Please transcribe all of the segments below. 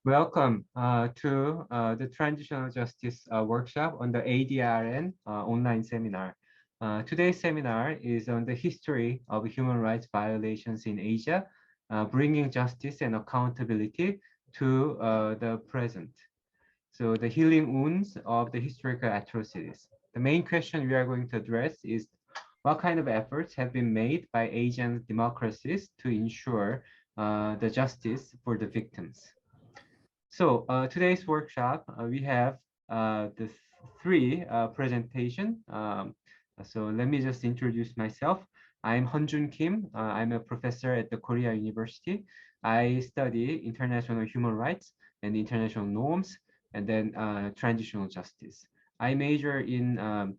Welcome to the Transitional Justice workshop on the ADRN online seminar. Today's seminar is on the history of human rights violations in Asia, bringing justice and accountability to the present. So the healing wounds of the historical atrocities. The main question we are going to address is what kind of efforts have been made by Asian democracies to ensure the justice for the victims. So today's workshop, we have the three presentation. So let me just introduce myself. I'm Hyunjun Kim. I'm a professor at the Korea University. I study international human rights and international norms, and then transitional justice. I major in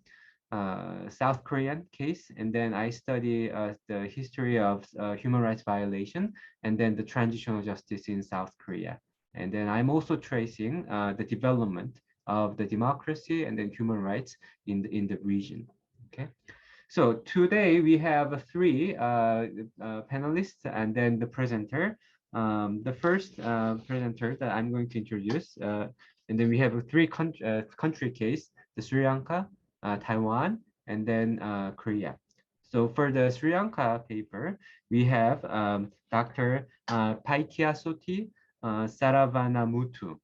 South Korean case, and then I study the history of human rights violation, and then the transitional justice in South Korea. And then I'm also tracing the development of the democracy and then human rights in the region. Okay. So today we have three panelists and then the presenter. The first presenter that I'm going to introduce, and then we have three country case, the Sri Lanka, Taiwan, and then Korea. So for the Sri Lanka paper, we have Dr. Paikiasothy Saravanamuttu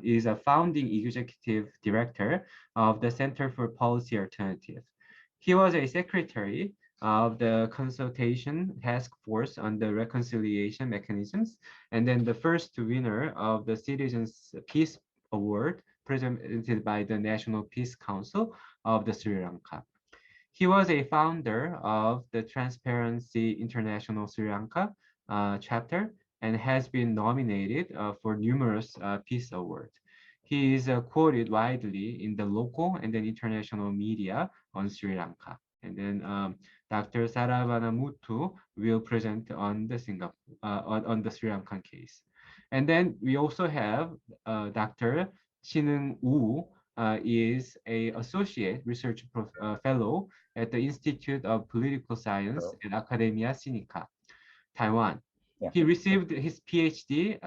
is a founding executive director of the Center for Policy Alternative. He was a secretary of the consultation task force on the reconciliation mechanisms, and then the first winner of the Citizens Peace Award presented by the National Peace Council of the Sri Lanka. He was a founder of the Transparency International Sri Lanka chapter and has been nominated for numerous peace awards. He is quoted widely in the local and then international media on Sri Lanka. And then Dr. Saravanamuttu will present on the on the Sri Lankan case. And then we also have Dr. Chinung Woo is a associate research fellow at the Institute of Political Science and Academia Sinica, Taiwan. Yeah. He received his PhD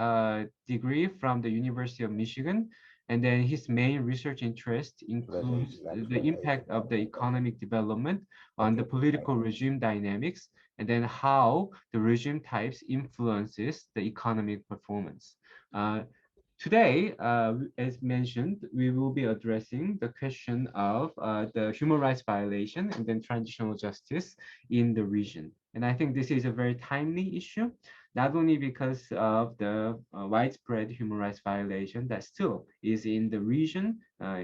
degree from the University of Michigan, and then his main research interest includes the impact of the economic development on the political regime dynamics, and then how the regime types influences the economic performance. Today, as mentioned, we will be addressing the question of the human rights violation and then transitional justice in the region. And I think this is a very timely issue, not only because of the widespread human rights violation that still is in the region.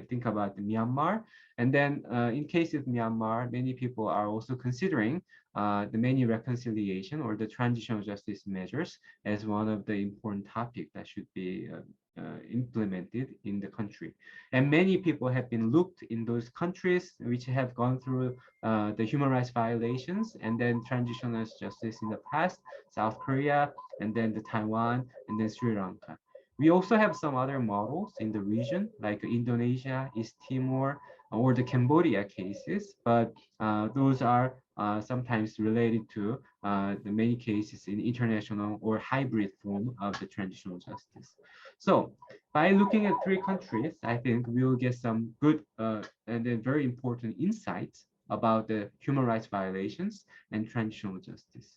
Think about the Myanmar. And then in case of Myanmar, many people are also considering the many reconciliation or the transitional justice measures as one of the important topics that should be implemented in the country. And many people have been looked in those countries which have gone through the human rights violations and then transitional justice in the past, South Korea, and then the Taiwan, and then Sri Lanka. We also have some other models in the region, like Indonesia, East Timor, or the Cambodia cases, but those are sometimes related to the many cases in international or hybrid form of the transitional justice. So by looking at three countries, I think we'll get some good and then very important insights about the human rights violations and transitional justice.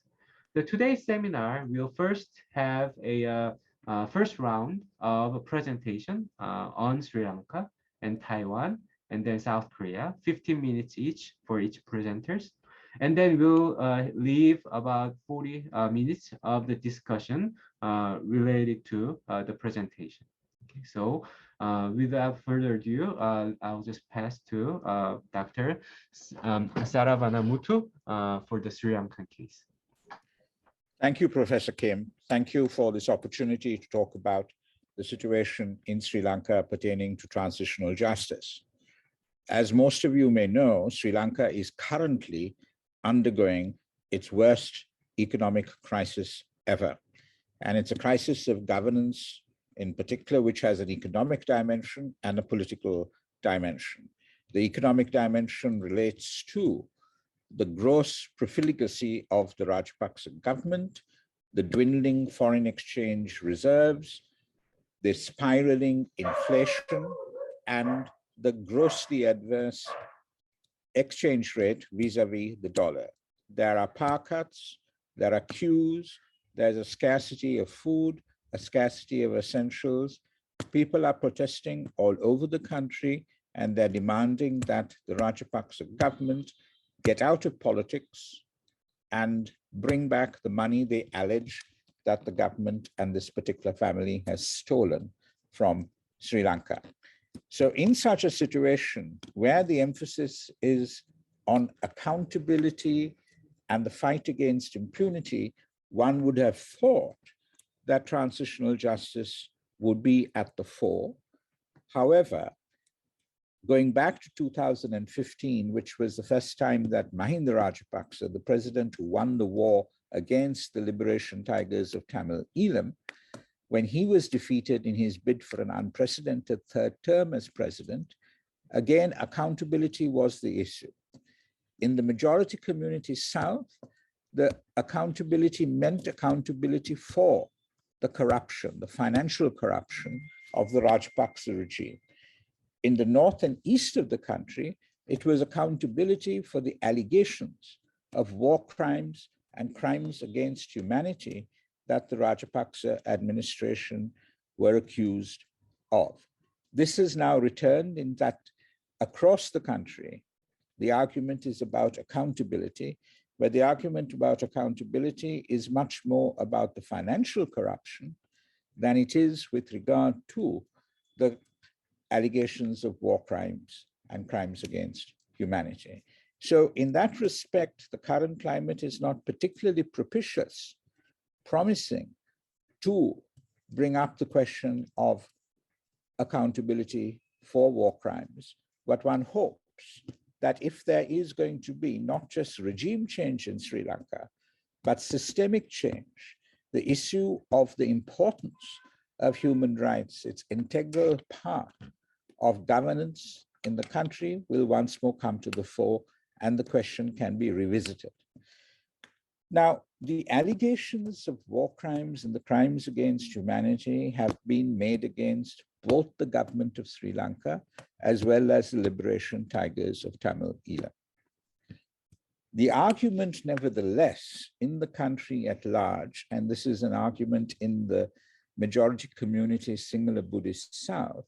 Today's seminar will first have a first round of a presentation on Sri Lanka and Taiwan, and then South Korea, 15 minutes each for each presenters. And then we'll leave about 40 minutes of the discussion related to the presentation. Okay, so without further ado, I'll just pass to Dr. Saravanamuttu for the Sri Lankan case. Thank you, Professor Kim. Thank you for this opportunity to talk about the situation in Sri Lanka pertaining to transitional justice. As most of you may know, Sri Lanka is currently undergoing its worst economic crisis ever. And it's a crisis of governance in particular, which has an economic dimension and a political dimension. The economic dimension relates to the gross profligacy of the Rajapaksa government, the dwindling foreign exchange reserves, the spiraling inflation, and the grossly adverse exchange rate vis-a-vis the dollar. There are power cuts, there are queues, there's a scarcity of food, a scarcity of essentials. People are protesting all over the country, and they're demanding that the Rajapaksa government get out of politics and bring back the money they allege that the government and this particular family has stolen from Sri Lanka. So in such a situation where the emphasis is on accountability and the fight against impunity, one would have thought that transitional justice would be at the fore. However, going back to 2015, which was the first time that Mahinda Rajapaksa, the president who won the war against the liberation tigers of Tamil Eelam, when he was defeated in his bid for an unprecedented third term as president, again, accountability was the issue. In the majority community South, the accountability meant accountability for the corruption, the financial corruption of the Rajapaksa regime. In the north and east of the country, it was accountability for the allegations of war crimes and crimes against humanity that the Rajapaksa administration were accused of. This is now returned in that across the country, the argument is about accountability, but the argument about accountability is much more about the financial corruption than it is with regard to the allegations of war crimes and crimes against humanity. So in that respect, the current climate is not particularly propitious, promising to bring up the question of accountability for war crimes. But one hopes that if there is going to be not just regime change in Sri Lanka, but systemic change, the issue of the importance of human rights, its integral part of governance in the country, will once more come to the fore, and the question can be revisited. Now, the allegations of war crimes and the crimes against humanity have been made against both the government of Sri Lanka as well as the liberation tigers of Tamil Eelam. The argument, nevertheless, in the country at large, and this is an argument in the majority community Sinhala Buddhist South,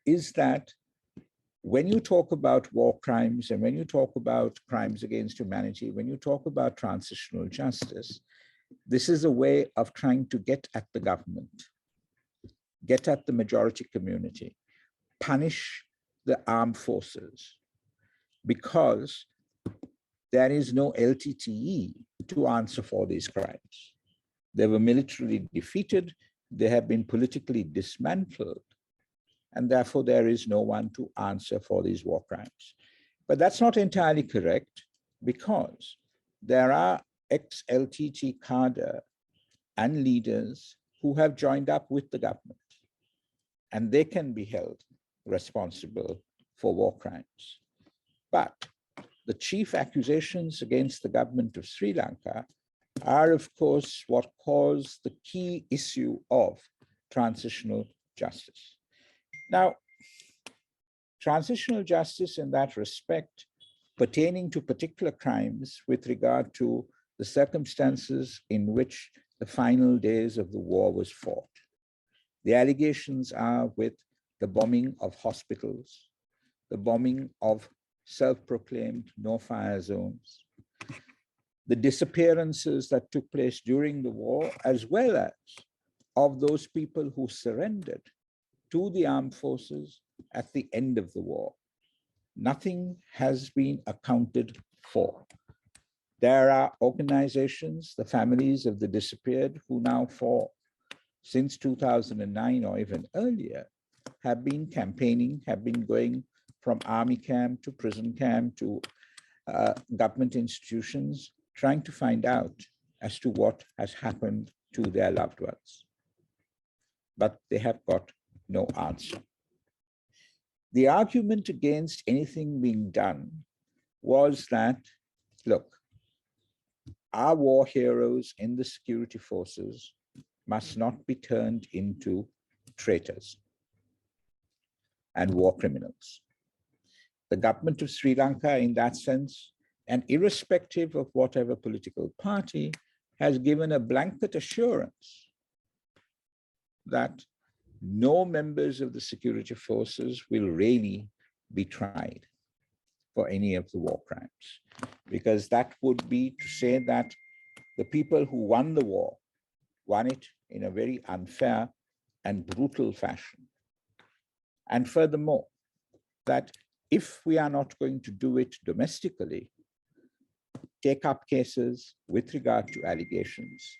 is that when you talk about war crimes and when you talk about crimes against humanity, when you talk about transitional justice, this is a way of trying to get at the government, get at the majority community, punish the armed forces, because there is no LTTE to answer for these crimes. They were militarily defeated, they have been politically dismantled, and therefore there is no one to answer for these war crimes. But that's not entirely correct, because there are ex-LTT cadre and leaders who have joined up with the government, and they can be held responsible for war crimes. But the chief accusations against the government of Sri Lanka are, of course, what caused the key issue of transitional justice. Now, transitional justice in that respect, pertaining to particular crimes with regard to the circumstances in which the final days of the war was fought. The allegations are with the bombing of hospitals, the bombing of self-proclaimed no-fire zones, the disappearances that took place during the war, as well as of those people who surrendered to the armed forces at the end of the war. Nothing has been accounted for. There are organizations, the families of the disappeared, who now since 2009 or even earlier, have been campaigning, have been going from army camp to prison camp to government institutions, trying to find out as to what has happened to their loved ones. But they have got no answer. The argument against anything being done was that, look, our war heroes in the security forces must not be turned into traitors and war criminals. The government of Sri Lanka, in that sense, and irrespective of whatever political party, has given a blanket assurance that no members of the security forces will really be tried for any of the war crimes, because that would be to say that the people who won the war won it in a very unfair and brutal fashion. And furthermore, that if we are not going to do it domestically, take up cases with regard to allegations,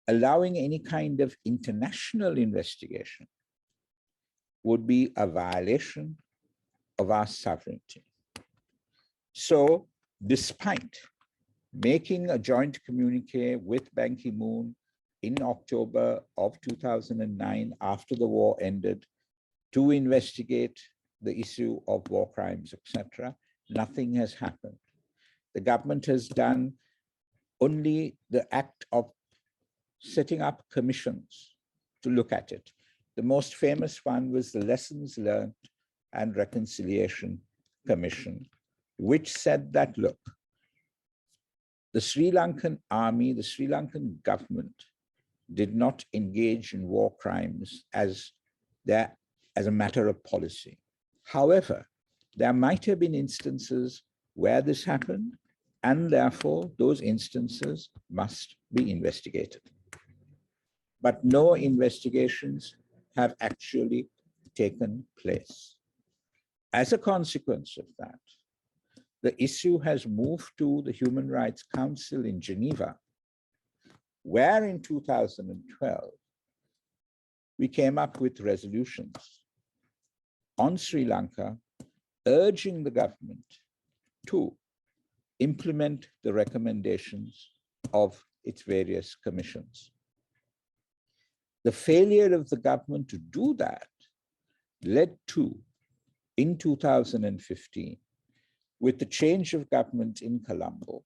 allowing any kind of international investigation would be a violation of our sovereignty. So, despite making a joint communique with Ban Ki-moon in October of 2009, after the war ended, to investigate the issue of war crimes, etc., nothing has happened. The government has done only the act of setting up commissions to look at it. The most famous one was the Lessons Learned and Reconciliation Commission, which said that, look, the Sri Lankan army, the Sri Lankan government did not engage in war crimes as a matter of policy. However, there might have been instances where this happened, and therefore those instances must be investigated. But no investigations have actually taken place. As a consequence of that, the issue has moved to the Human Rights Council in Geneva, where in 2012, we came up with resolutions on Sri Lanka urging the government to implement the recommendations of its various commissions. The failure of the government to do that led to, in 2015, with the change of government in Colombo,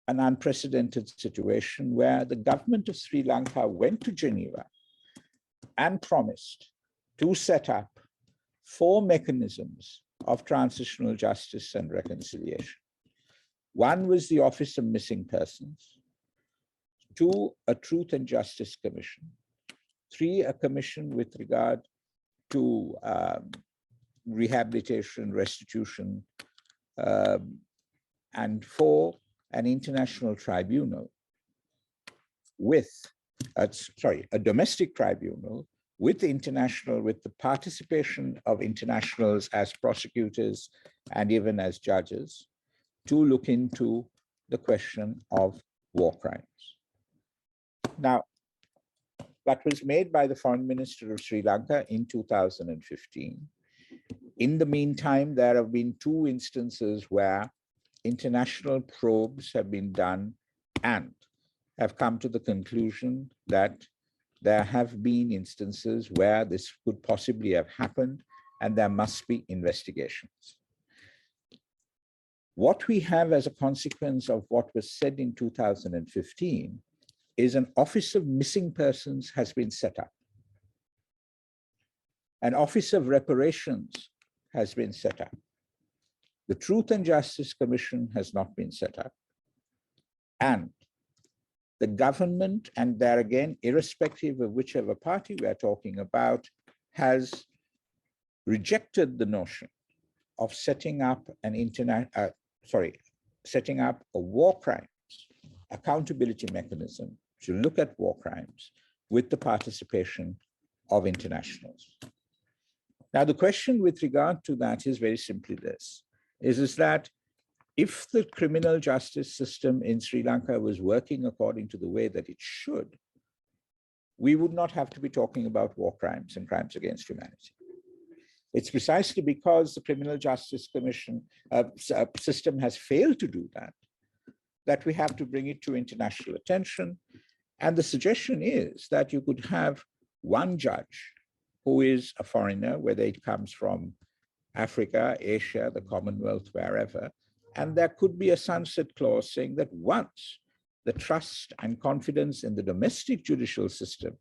an unprecedented situation where the government of Sri Lanka went to Geneva and promised to set up 4 mechanisms of transitional justice and reconciliation. One was the Office of Missing Persons, 2, a Truth and Justice Commission, 3, a commission with regard to rehabilitation, restitution, and 4, an international tribunal with, a domestic tribunal with the participation of internationals as prosecutors and even as judges to look into the question of war crimes. Now, that was made by the Foreign Minister of Sri Lanka in 2015. In the meantime, there have been 2 instances where international probes have been done and have come to the conclusion that there have been instances where this could possibly have happened, and there must be investigations. What we have as a consequence of what was said in 2015 is an Office of Missing Persons has been set up. An Office of Reparations has been set up. The Truth and Justice Commission has not been set up. And the government, and there again, irrespective of whichever party we are talking about, has rejected the notion of setting up setting up a war crimes accountability mechanism to look at war crimes with the participation of internationals. Now, the question with regard to that is very simply this, is that if the criminal justice system in Sri Lanka was working according to the way that it should, we would not have to be talking about war crimes and crimes against humanity. It's precisely because the criminal justice commission system has failed to do that, that we have to bring it to international attention. And the suggestion is that you could have one judge who is a foreigner, whether it comes from Africa, Asia, the Commonwealth, wherever, and there could be a sunset clause saying that once the trust and confidence in the domestic judicial system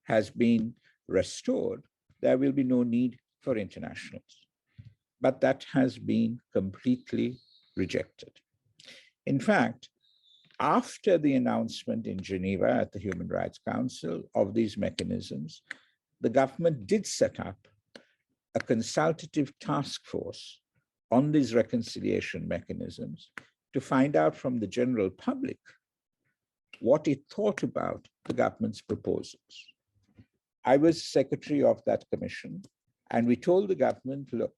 has been restored, there will be no need for internationals. But that has been completely rejected. In fact, after the announcement in Geneva at the Human Rights Council of these mechanisms, the government did set up a consultative task force on these reconciliation mechanisms to find out from the general public what it thought about the government's proposals. I was secretary of that commission, and we told the government, look,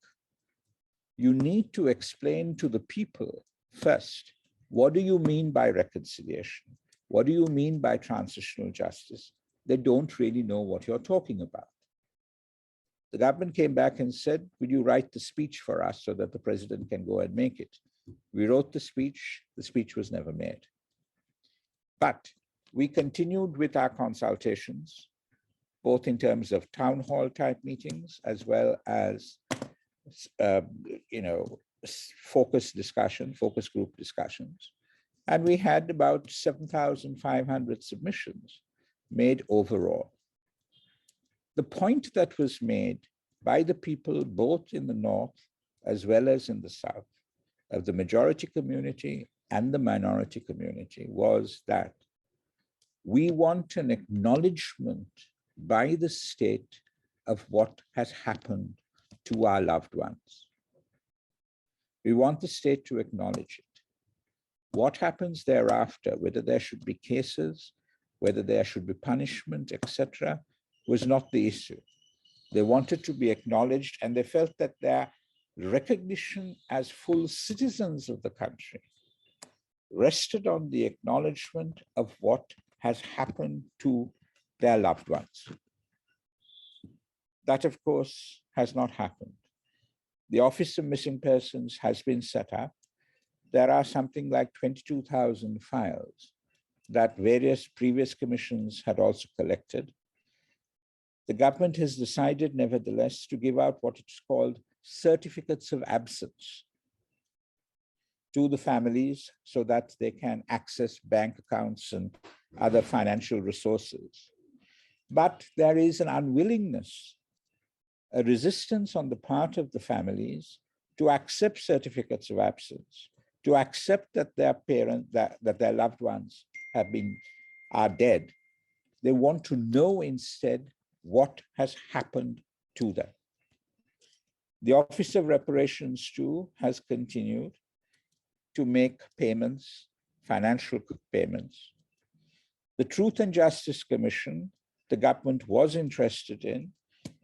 you need to explain to the people first, what do you mean by reconciliation? What do you mean by transitional justice? They don't really know what you're talking about. The government came back and said, will you write the speech for us so that the president can go and make it? We wrote the speech was never made. But we continued with our consultations, both in terms of town hall type meetings, as well as focus group discussions. And we had about 7,500 submissions made overall. The point that was made by the people, both in the North as well as in the South, of the majority community and the minority community, was that we want an acknowledgement by the state of what has happened to our loved ones. We want the state to acknowledge it. What happens thereafter, whether there should be cases, whether there should be punishment, etc., was not the issue. They wanted to be acknowledged, and they felt that their recognition as full citizens of the country rested on the acknowledgement of what has happened to their loved ones. That, of course, has not happened. The Office of Missing Persons has been set up. There are something like 22,000 files that various previous commissions had also collected. The government has decided, nevertheless, to give out what is called certificates of absence to the families so that they can access bank accounts and other financial resources. But there is an unwillingness, a resistance on the part of the families to accept certificates of absence, to accept that their parents, that their loved ones are dead. They want to know instead what has happened to them. The Office of Reparations too has continued to make payments, financial payments. The Truth and Justice Commission, the government was interested in.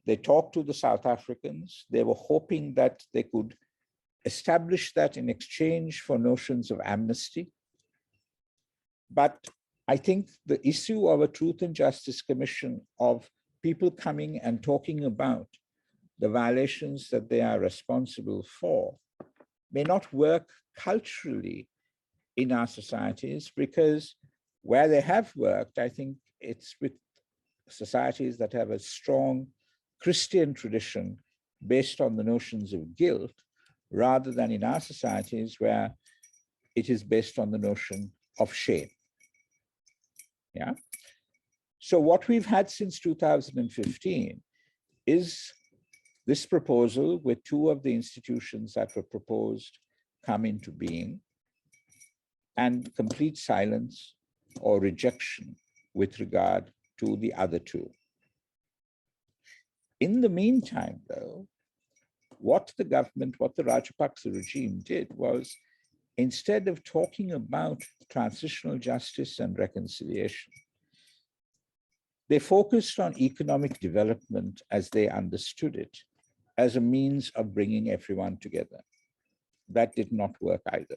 They talked to the South Africans. They were hoping that they could establish that in exchange for notions of amnesty. But I think the issue of a Truth and Justice Commission, of people coming and talking about the violations that they are responsible for, may not work culturally in our societies, because where they have worked, I think it's with societies that have a strong Christian tradition based on the notions of guilt, rather than in our societies where it is based on the notion of shame. Yeah. So what we've had since 2015 is this proposal, with two of the institutions that were proposed come into being, and complete silence or rejection with regard to the other two. In the meantime, though, what the government, what the Rajapaksa regime did was, instead of talking about transitional justice and reconciliation, they focused on economic development as they understood it, as a means of bringing everyone together. That did not work either.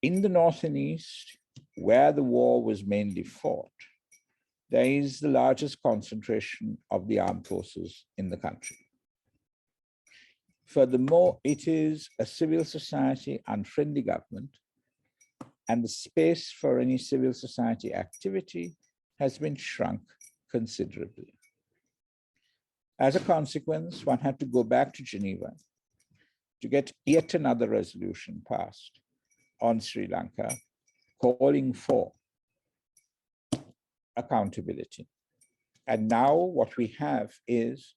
In the North and East, where the war was mainly fought, there is the largest concentration of the armed forces in the country. Furthermore, it is a civil society unfriendly government, and the space for any civil society activity has been shrunk considerably. As a consequence, one had to go back to Geneva to get yet another resolution passed on Sri Lanka, calling for accountability. And now what we have is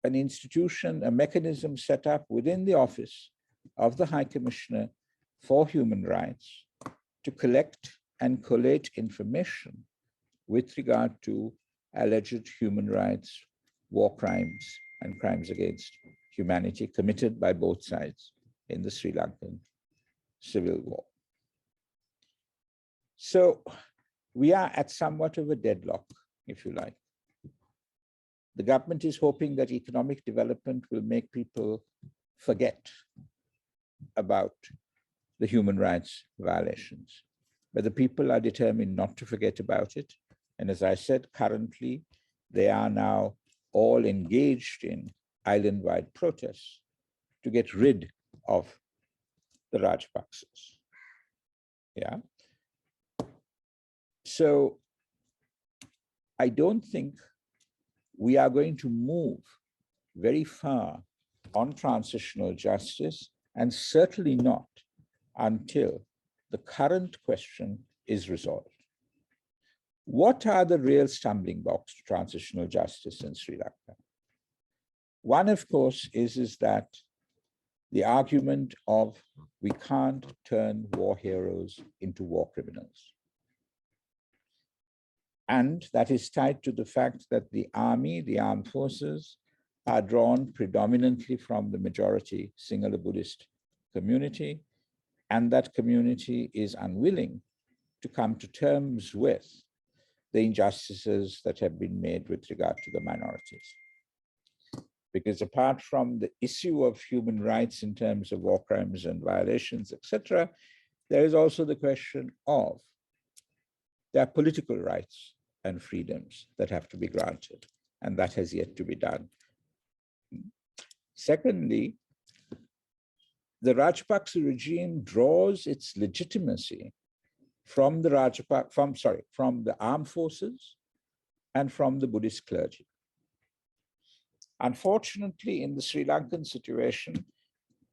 an institution, a mechanism set up within the office of the High Commissioner for Human Rights to collect and collate information with regard to alleged human rights, war crimes, and crimes against humanity committed by both sides in the Sri Lankan civil war. So we are at somewhat of a deadlock, if you like. The government is hoping that economic development will make people forget about the human rights violations, but the people are determined not to forget about it. And as I said, currently, they are now all engaged in island-wide protests to get rid of the Rajapaksas. Yeah. So I don't think we are going to move very far on transitional justice, and certainly not until the current question is resolved. What are the real stumbling blocks to transitional justice in Sri Lanka? One, of course, is that the argument of we can't turn war heroes into war criminals. And that is tied to the fact that the army, the armed forces, are drawn predominantly from the majority Sinhala Buddhist community, and that community is unwilling to come to terms with the injustices that have been made with regard to the minorities. Because apart from the issue of human rights in terms of war crimes and violations, etc., there is also the question of their political rights and freedoms that have to be granted, and that has yet to be done. Secondly, the Rajapaksa regime draws its legitimacy from the armed forces and from the Buddhist clergy. Unfortunately, in the Sri Lankan situation,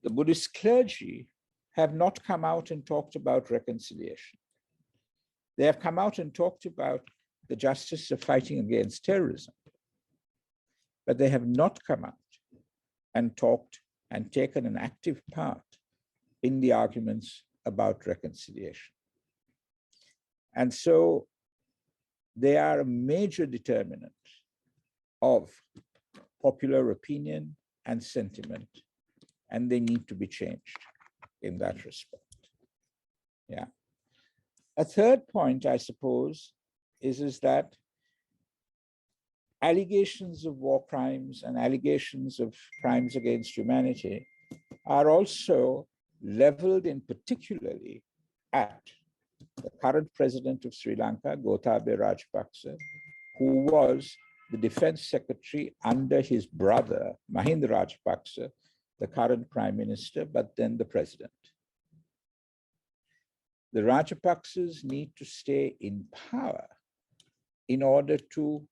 the Buddhist clergy have not come out and talked about reconciliation. They have come out and talked about the justice of fighting against terrorism, but they have not come out and talked and taken an active part in the arguments about reconciliation. And so they are a major determinant of popular opinion and sentiment, and they need to be changed in that respect. Yeah. A third point, I suppose, is that allegations of war crimes and allegations of crimes against humanity are also leveled in particularly at the current president of Sri Lanka, Gotabaya Rajapaksa, who was the defense secretary under his brother, Mahinda Rajapaksa, the current prime minister, but then the president. The Rajapaksas need to stay in power in order to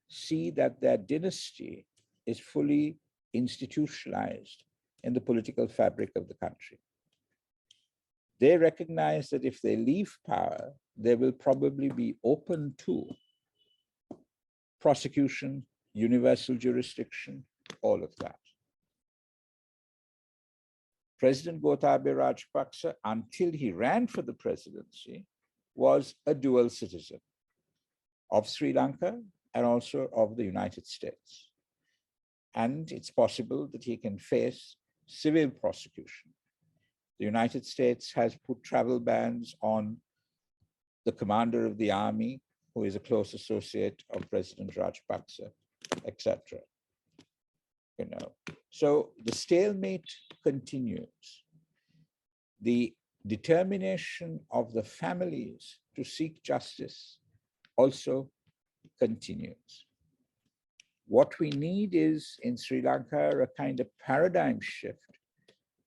see that their dynasty is fully institutionalized in the political fabric of the country. They recognize that if they leave power, they will probably be open to prosecution, universal jurisdiction, all of that. President Gotabaya Rajapaksa, until he ran for the presidency, was a dual citizen of Sri Lanka and also of the United States. And it's possible that he can face civil prosecution. The United States has put travel bans on the commander of the army, who is a close associate of President Rajapaksa, etc. So the stalemate continues. The determination of the families to seek justice also continues. What we need is in Sri Lanka a kind of paradigm shift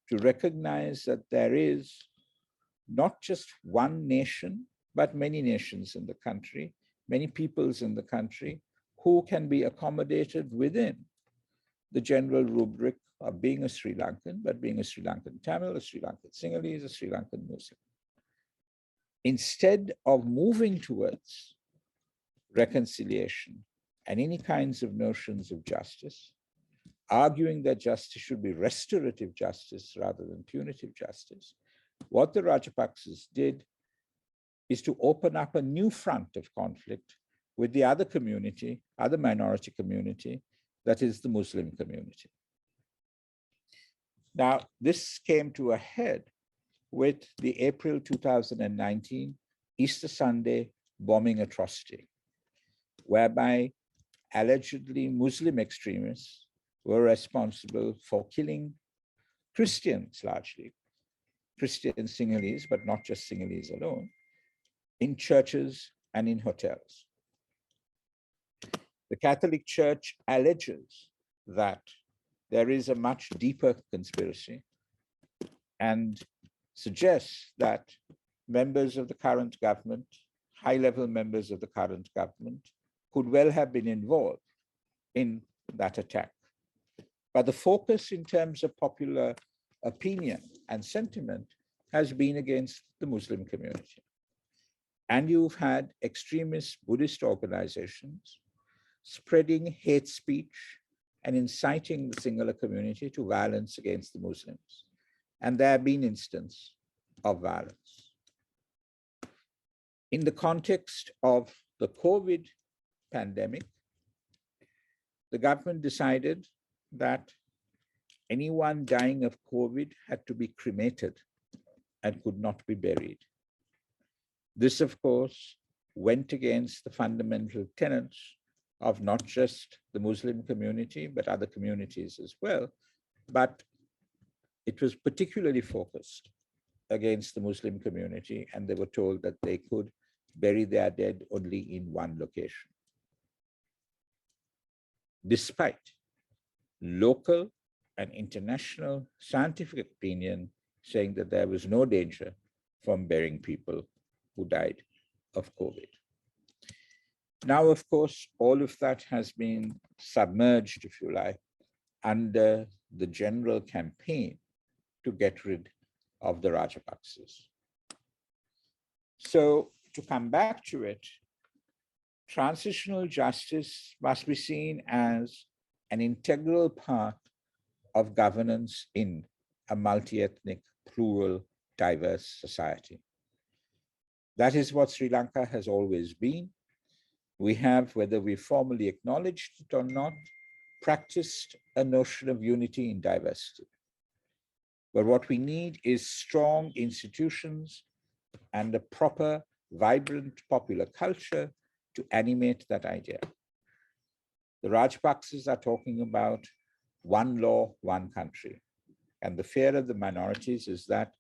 to recognize that there is not just one nation, but many nations in the country, many peoples in the country who can be accommodated within the general rubric of being a Sri Lankan, but being a Sri Lankan Tamil, a Sri Lankan Sinhalese, a Sri Lankan Muslim. Instead of moving towards reconciliation, and any kinds of notions of justice, arguing that justice should be restorative justice rather than punitive justice, what the Rajapaksas did is to open up a new front of conflict with the other community, other minority community, that is the Muslim community. Now, this came to a head with the April 2019 Easter Sunday bombing atrocity, whereby allegedly Muslim extremists were responsible for killing Christians largely, Christian Sinhalese, but not just Sinhalese alone, in churches and in hotels. The Catholic Church alleges that there is a much deeper conspiracy and suggests that members of the current government, high-level members of the current government, could well have been involved in that attack. But the focus in terms of popular opinion and sentiment has been against the Muslim community. And you've had extremist Buddhist organizations spreading hate speech and inciting the Sinhala community to violence against the Muslims. And there have been instances of violence. In the context of the COVID pandemic, the government decided that anyone dying of COVID had to be cremated and could not be buried. This, of course, went against the fundamental tenets of not just the Muslim community, but other communities as well. But it was particularly focused against the Muslim community, and they were told that they could bury their dead only in one location. Despite local and international scientific opinion saying that there was no danger from burying people who died of COVID. Now, of course, all of that has been submerged, if you like, under the general campaign to get rid of the Rajapaksas. So to come back to it, transitional justice must be seen as an integral part of governance in a multi-ethnic, plural, diverse society. That is what Sri Lanka has always been. We have, whether we formally acknowledged it or not, practiced a notion of unity in diversity. But what we need is strong institutions and a proper, vibrant popular culture to animate that idea. The Rajapaksas are talking about one law, one country. And the fear of the minorities is that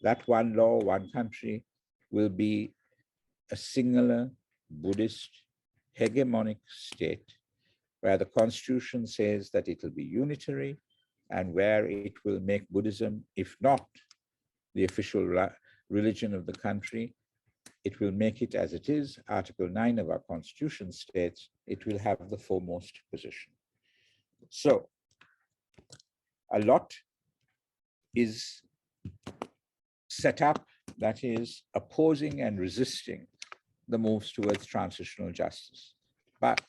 that one law, one country will be a singular Buddhist hegemonic state where the constitution says that it will be unitary and where it will make Buddhism, if not the official religion of the country, it will make it as it is. Article 9 of our constitution states it will have the foremost position. So a lot is set up that is opposing and resisting the moves towards transitional justice. But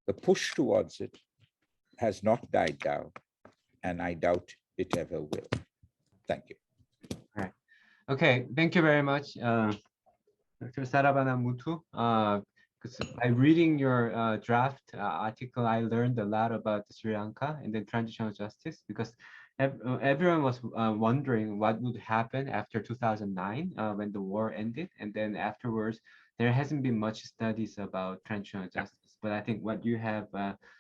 the push towards it has not died down, and I doubt it ever will. Thank you. All right. Okay, thank you very much, Dr. Saravanamuttu. Because by reading your draft article, I learned a lot about Sri Lanka and then transitional justice, because everyone was wondering what would happen after 2009 when the war ended, and then afterwards there hasn't been much studies about transitional justice. But I think what you have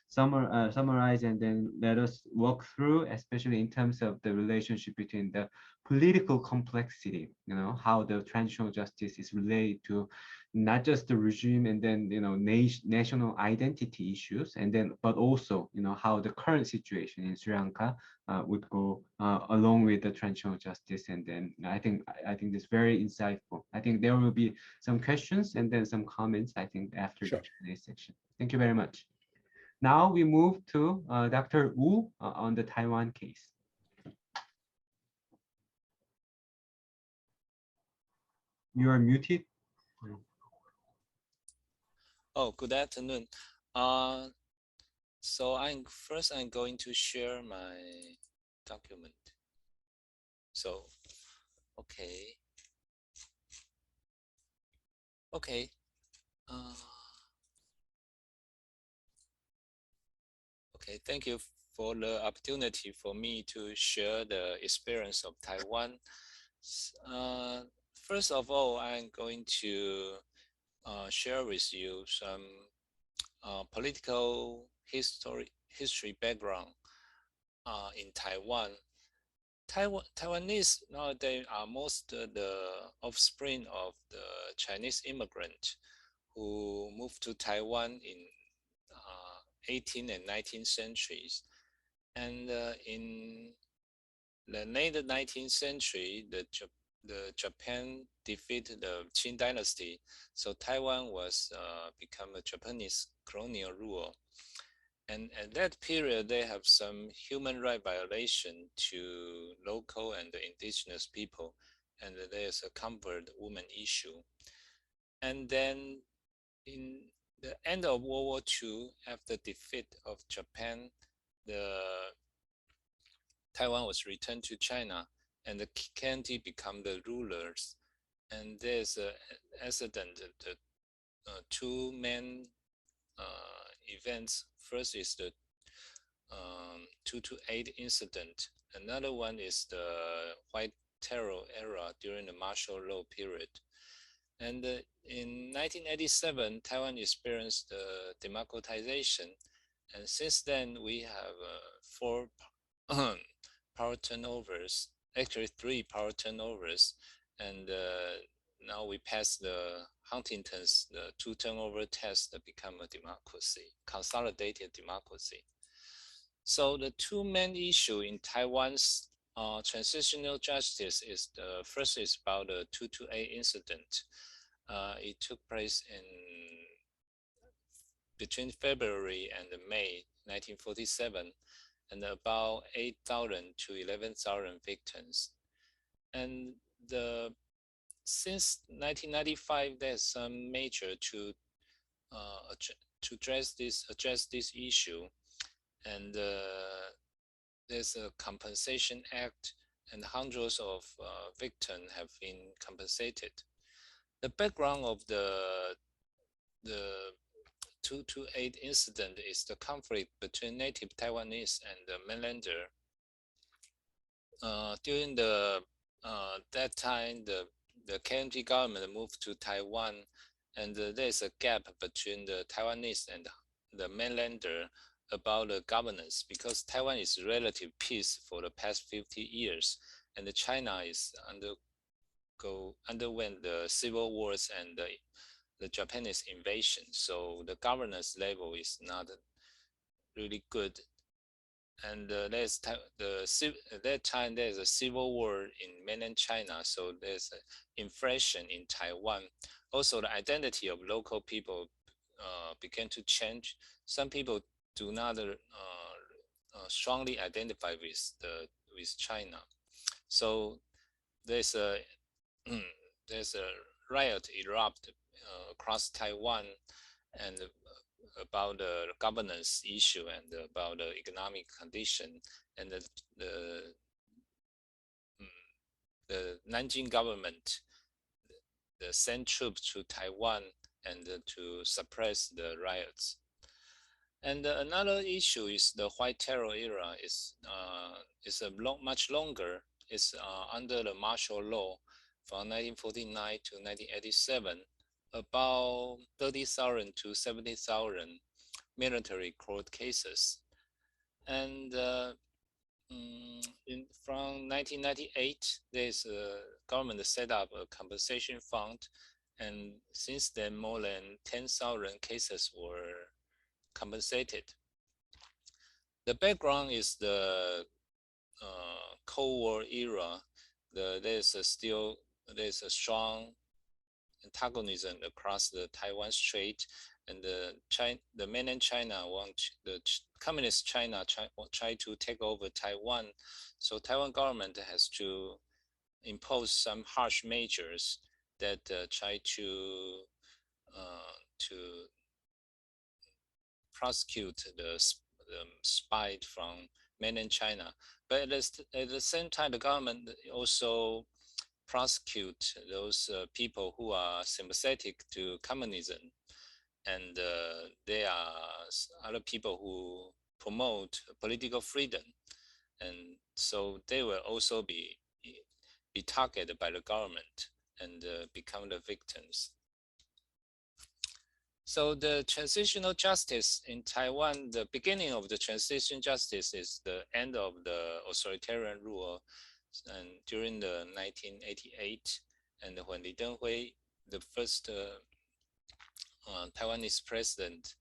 summarized and then let us walk through, especially in terms of the relationship between the political complexity, you know, how the transitional justice is related to not just the regime and then, you know, national identity issues, and then, but also, you know, how the current situation in Sri Lanka would go along with the transitional justice. And then I think this is very insightful. I think there will be some questions and then some comments, I think, after the Q&A section. Thank you very much. Now we move to Dr. Wu on the Taiwan case. You are muted. Oh, good afternoon. Uh, so I'm going to share my document. So, okay, okay. Uh, okay, thank you for the opportunity for me to share the experience of Taiwan. Uh, First of all, I'm going to share with you some political history background in Taiwan. Taiwanese nowadays are most the offspring of the Chinese immigrant who moved to Taiwan in 18th and 19th centuries. And in the late 19th century, the Japan defeated the Qing dynasty, so Taiwan was become a Japanese colonial rule. And at that period, they have some human right violation to local and indigenous people, and there's a convert woman issue. And then in the end of World War II, after defeat of Japan, the Taiwan was returned to China, and the Kennedy become the rulers. And there's an accident. The two main events. First is the 228 incident. Another one is the White Terror era during the martial law period. And in 1987, Taiwan experienced democratization. And since then, we have four power turnovers, actually three power turnovers. And now we passed the Huntington's, the two turnover test that become a democracy, consolidated democracy. So the two main issue in Taiwan's transitional justice is the first is about the 228 incident. It took place in between February and May 1947, and about 8,000 to 11,000 victims. And the since 1995, there's some measure to address this issue, and there's a compensation act, and hundreds of victims have been compensated. The background of the 228 incident is the conflict between native Taiwanese and the mainlander. During that time, the KMT government moved to Taiwan, and there's a gap between the Taiwanese and the mainlander about the governance, because Taiwan is relative peace for the past 50 years, and China is underwent the civil wars and the Japanese invasion. So the governance level is not really good. And there's at that time there's a civil war in mainland China, so there's inflation in Taiwan. Also, the identity of local people began to change. Some people do not strongly identify with China. So there's a there's a riot erupt across Taiwan, and about the governance issue and about the economic condition, and the Nanjing government sent troops to Taiwan and to suppress the riots. And another issue is the White Terror era is much longer. It's under the martial law from 1949 to 1987, about 30,000 to 70,000 military court cases. And from 1998, there's a government set up a compensation fund, and since then more than 10,000 cases were compensated. The background is the Cold War era. There's a strong antagonism across the Taiwan Strait, and the mainland China the communist China try to take over Taiwan. So Taiwan government has to impose some harsh measures that try to prosecute the spy from mainland China. But at the same time, the government also prosecute those people who are sympathetic to communism, and there are other people who promote political freedom, and so they will also be targeted by the government and become the victims. So the transitional justice in Taiwan, the beginning of the transition justice is the end of the authoritarian rule, and during the 1988, and when Li Denghui, the first Taiwanese president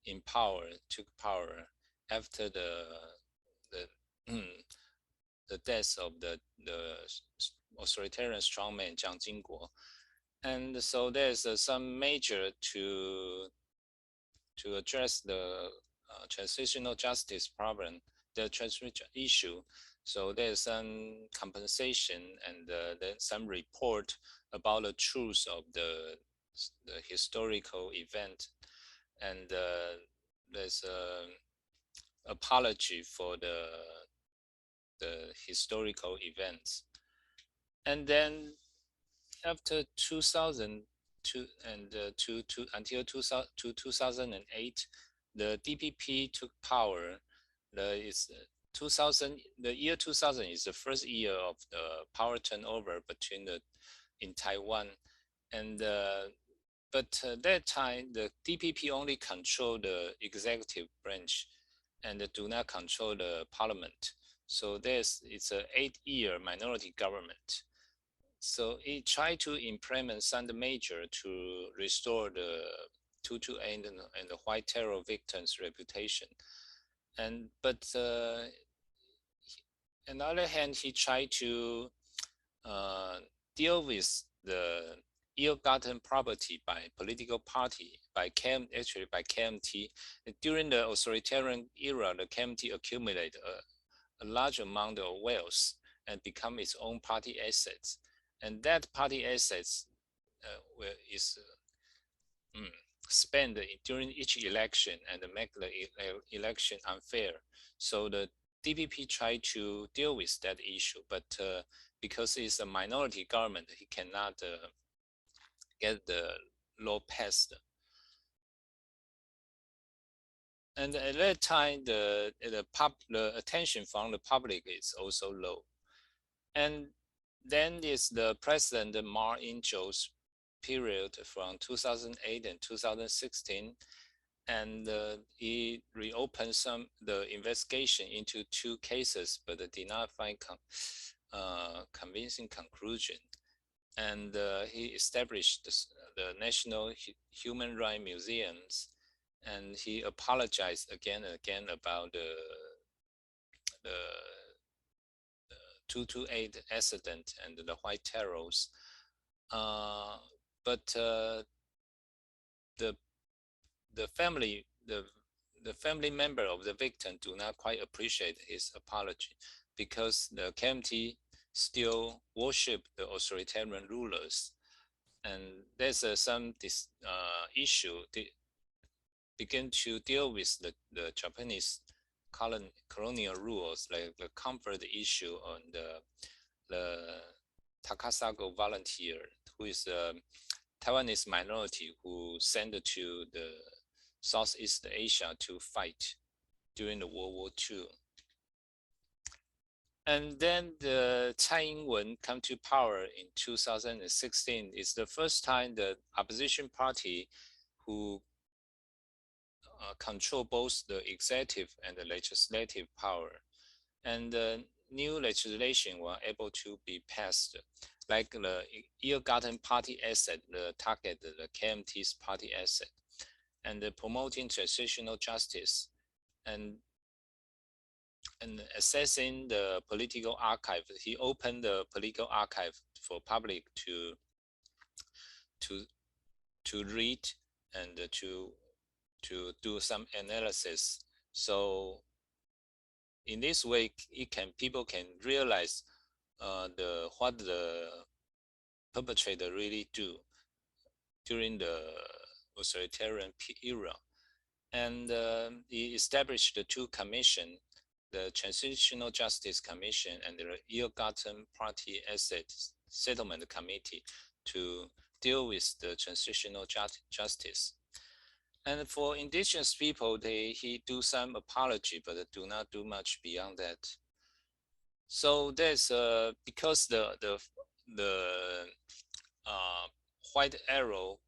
in power, took power after the the death of the authoritarian strongman Jiang Jingguo. And so there's some measure to address the transitional justice problem, the transitional issue. So there's some compensation and then some report about the truth of the historical event, and there's a apology for the historical events. And then after 2002 and until 2008, the DPP took power. The year 2000 is the first year of the power turnover in Taiwan, and but that time the DPP only controlled the executive branch and do not control the parliament. So it's an 8-year minority government. So it tried to implement some measure to restore the 228 and the white terror victims' reputation. But on the other hand, he tried to deal with the ill-gotten property by political party, by KMT. During the authoritarian era, the KMT accumulated a large amount of wealth and become its own party assets. And that party assets is spent during each election and make the election unfair. So the DPP tried to deal with that issue, but because it's a minority government, he cannot get the law passed. And at that time, the attention from the public is also low. And then is the President Ma Ying-jeou's period from 2008 and 2016, and he reopened the investigation into 2 cases, but did not find convincing conclusion. And he established the National Human Rights Museums, and he apologized again and again about the 228 accident and the white terrors. But the family member of the victim do not quite appreciate his apology, because the KMT still worship the authoritarian rulers, and there's some issue begin to deal with the Japanese colonial rules, like the comfort issue on the Takasago volunteer, who is a Taiwanese minority who sent to the Southeast Asia to fight during the World War II. And then the Tsai Ing-wen come to power in 2016. It's the first time the opposition party who control both the executive and the legislative power. And the new legislation were able to be passed, like the ill-gotten party asset, the target, the KMT's party asset, and promoting transitional justice, and assessing the political archive. He opened the political archive for public to read and to do some analysis. So in this way, people can realize what the perpetrator really do during the authoritarian era. And he established the two commissions, the Transitional Justice Commission and the Ill-Gotten Party Assets Settlement Committee, to deal with the transitional justice. And for indigenous people, he do some apology, but do not do much beyond that. So there's because the white arrow,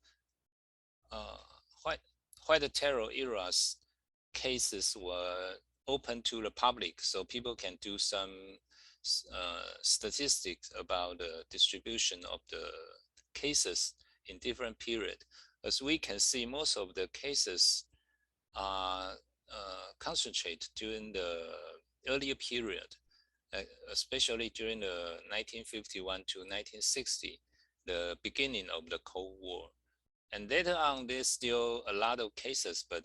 white terror eras cases were open to the public, so people can do some statistics about the distribution of the cases in different period. As we can see, most of the cases are concentrated during the earlier period, especially during the 1951 to 1960, the beginning of the Cold War. And later on, there's still a lot of cases, but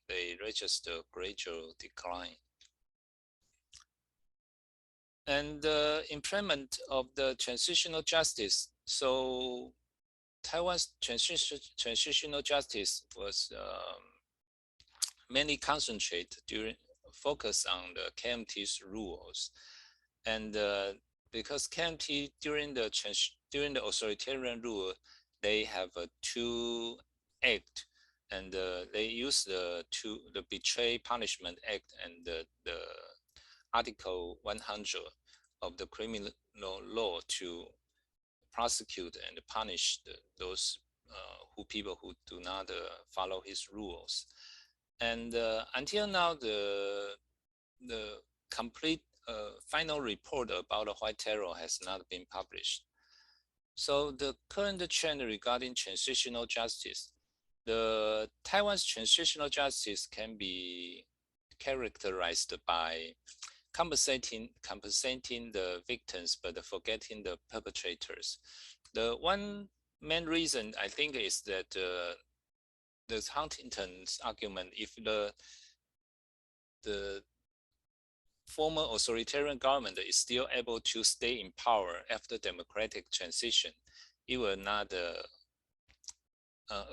they register gradual decline. And the implement of the transitional justice. So Taiwan's transitional justice was mainly concentrated focus on the KMT's rules. And because KMT during the authoritarian rule, they have a two act, and they use the Betray Punishment Act and the Article 100 of the criminal law to prosecute and punish those people who do not follow his rules. And until now, the complete final report about the white terror has not been published. So the current trend regarding transitional justice, the Taiwan's transitional justice can be characterized by compensating the victims, but forgetting the perpetrators. The one main reason, I think, is that the Huntington's argument, if the former authoritarian government is still able to stay in power after democratic transition, it will not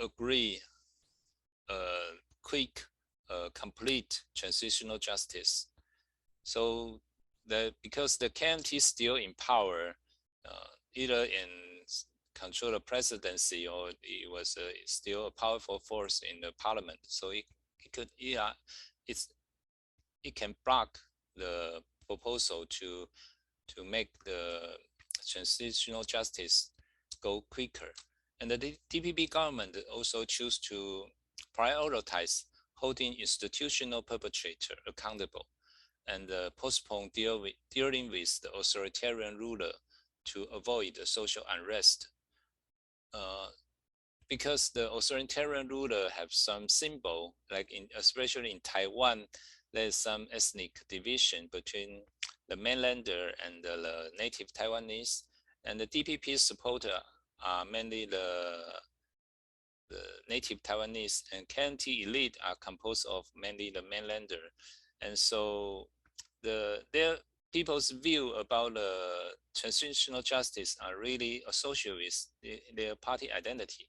agree quick, complete transitional justice. So because the KMT is still in power, either in control the presidency or it was still a powerful force in the parliament, so it can block the proposal to make the transitional justice go quicker. And the DPP government also choose to prioritize holding institutional perpetrator accountable and postpone dealing with the authoritarian ruler to avoid the social unrest. Because the authoritarian ruler have some symbol, like especially in Taiwan, there's some ethnic division between the mainlander and the native Taiwanese, and the DPP supporter are mainly the native Taiwanese, and KMT elite are composed of mainly the mainlander. And so their people's view about transitional justice are really associated with their party identity.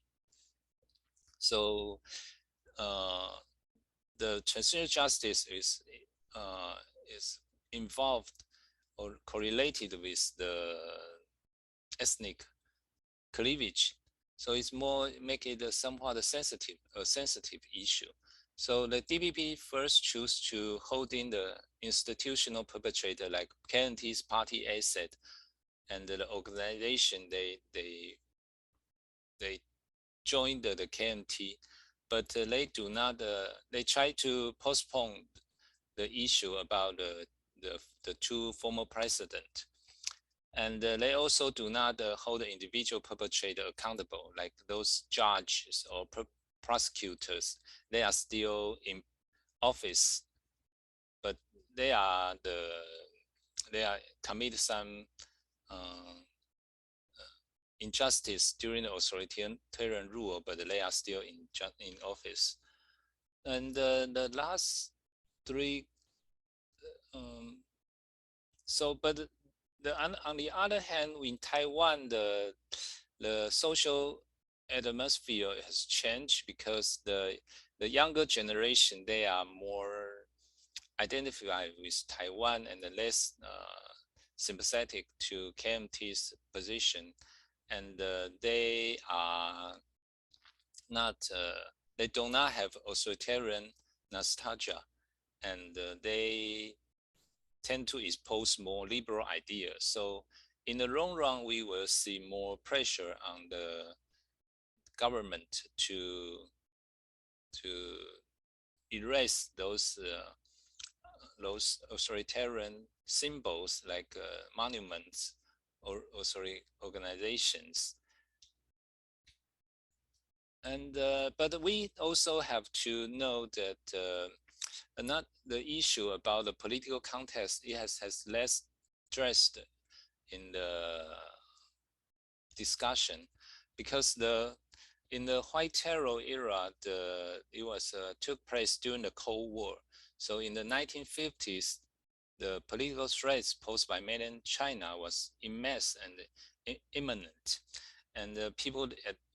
So the transitional justice is involved or correlated with the ethnic cleavage. So it's more make it somewhat a sensitive issue. So the DPP first choose to hold in the institutional perpetrator like KMT's party asset, and the organization they joined the KMT, but they do not. They try to postpone the issue about the two former presidents. And they also do not hold the individual perpetrator accountable, like those judges or prosecutors. They are still in office, but they are commit some injustice during the authoritarian rule, but they are still in office. And the last three, but on the other hand, in Taiwan, the social atmosphere has changed because the the younger generation, they are more identified with Taiwan and less sympathetic to KMT's position, and they are not, they do not have authoritarian nostalgia, and they tend to expose more liberal ideas. So in the long run, we will see more pressure on the government to erase those authoritarian symbols like monuments or organizations. And but we also have to know that not the issue about the political context, it has less stressed in the discussion, because in the White Terror era, it was took place during the Cold War. So in the 1950s, the political threats posed by mainland China was immense and imminent, and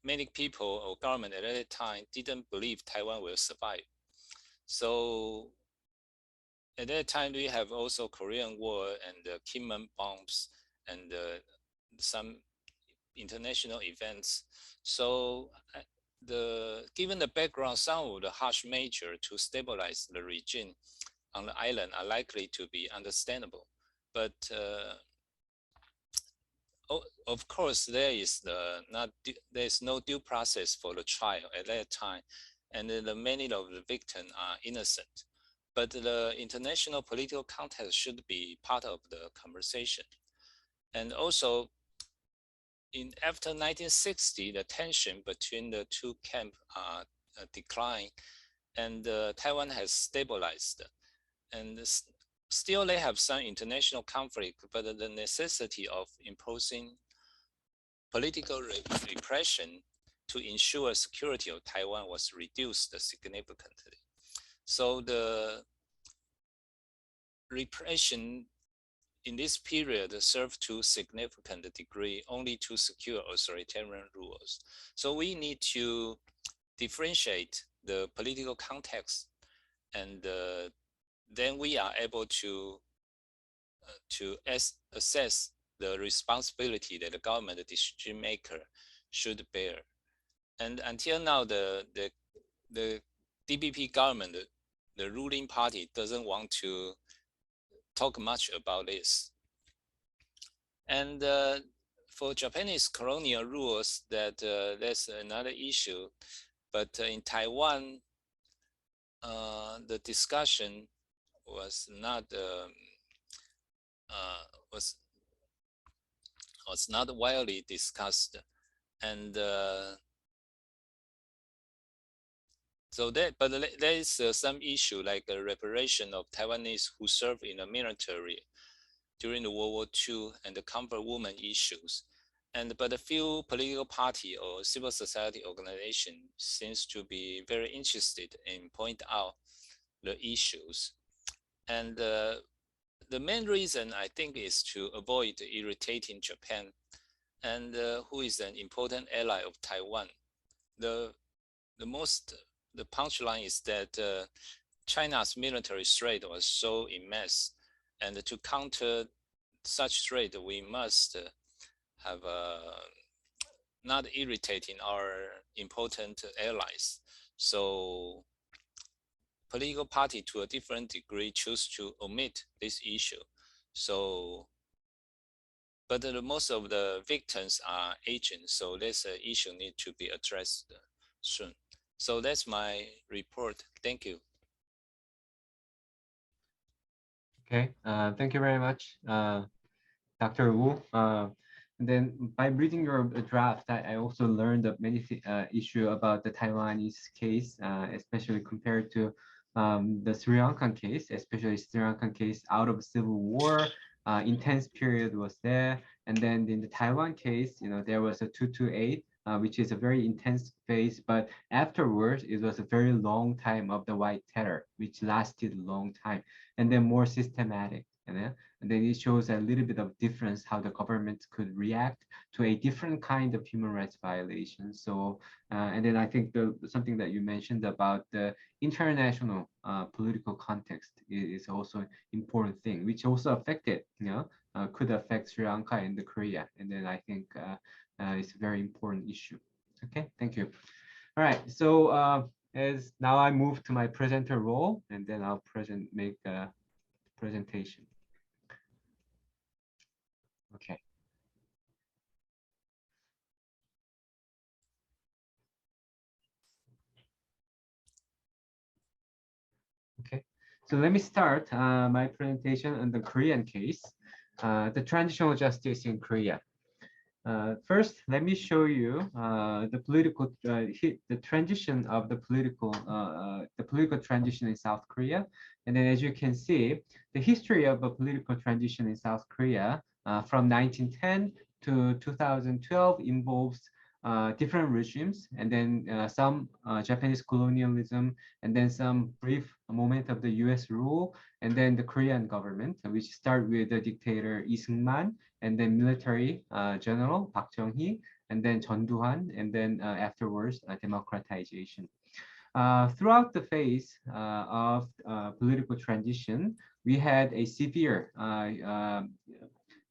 many people or government at that time didn't believe Taiwan will survive. So at that time, we have also Korean War and the Kinmen bombs and some international events. So given the background, some of the harsh measures to stabilize the regime on the island are likely to be understandable. But of course, there is no due process for the trial at that time, and many of the victims are innocent. But the international political context should be part of the conversation. And also, after 1960, the tension between the two camps declined, and Taiwan has stabilized. And still, they have some international conflict, but the necessity of imposing political repression to ensure security of Taiwan was reduced significantly. So the repression in this period served to significant degree only to secure authoritarian rules. So we need to differentiate the political context, and then we are able to assess the responsibility that the government, the decision maker, should bear. And until now, the DPP government, the ruling party, doesn't want to talk much about this. And for Japanese colonial rules, that's another issue. But in Taiwan, the discussion was not widely discussed, and so but there is some issue like the reparation of Taiwanese who served in the military during the World War II and the comfort women issues. But a few political party or civil society organization seems to be very interested in point out the issues. And the main reason, I think, is to avoid irritating Japan, and who is an important ally of Taiwan. The punchline is that China's military threat was so immense, and to counter such threat, we must have not irritating our important allies. So political party to a different degree choose to omit this issue. So, but most of the victims are agents, so this issue need to be addressed soon. So that's my report. Thank you. Okay, thank you very much, Dr. Wu. And then by reading your draft, I also learned of many issue about the Taiwanese case, especially compared to the Sri Lankan case, especially Sri Lankan case out of civil war, intense period was there. And then in the Taiwan case, there was a 228, which is a very intense phase, but afterwards, it was a very long time of the White Terror, which lasted a long time, and then more systematic. And then it shows a little bit of difference how the government could react to a different kind of human rights violation. So, and then I think something that you mentioned about the international political context is also important thing, which also affected, could affect Sri Lanka and the Korea. And then I think it's a very important issue. Okay, thank you. All right, so as now I move to my presenter role, and then I'll make a presentation. Okay. Okay, so let me start my presentation on the Korean case, the transitional justice in Korea. First, let me show you the transition of the political transition in South Korea. And then as you can see, the history of a political transition in South Korea from 1910 to 2012 involves different regimes, and then some Japanese colonialism, and then some brief moment of the US rule, and then the Korean government, which start with the dictator Lee Seung-man, and then military general Park Chung-hee, and then Chun Doo-han, and then afterwards democratization. Throughout the phase of political transition, we had a severe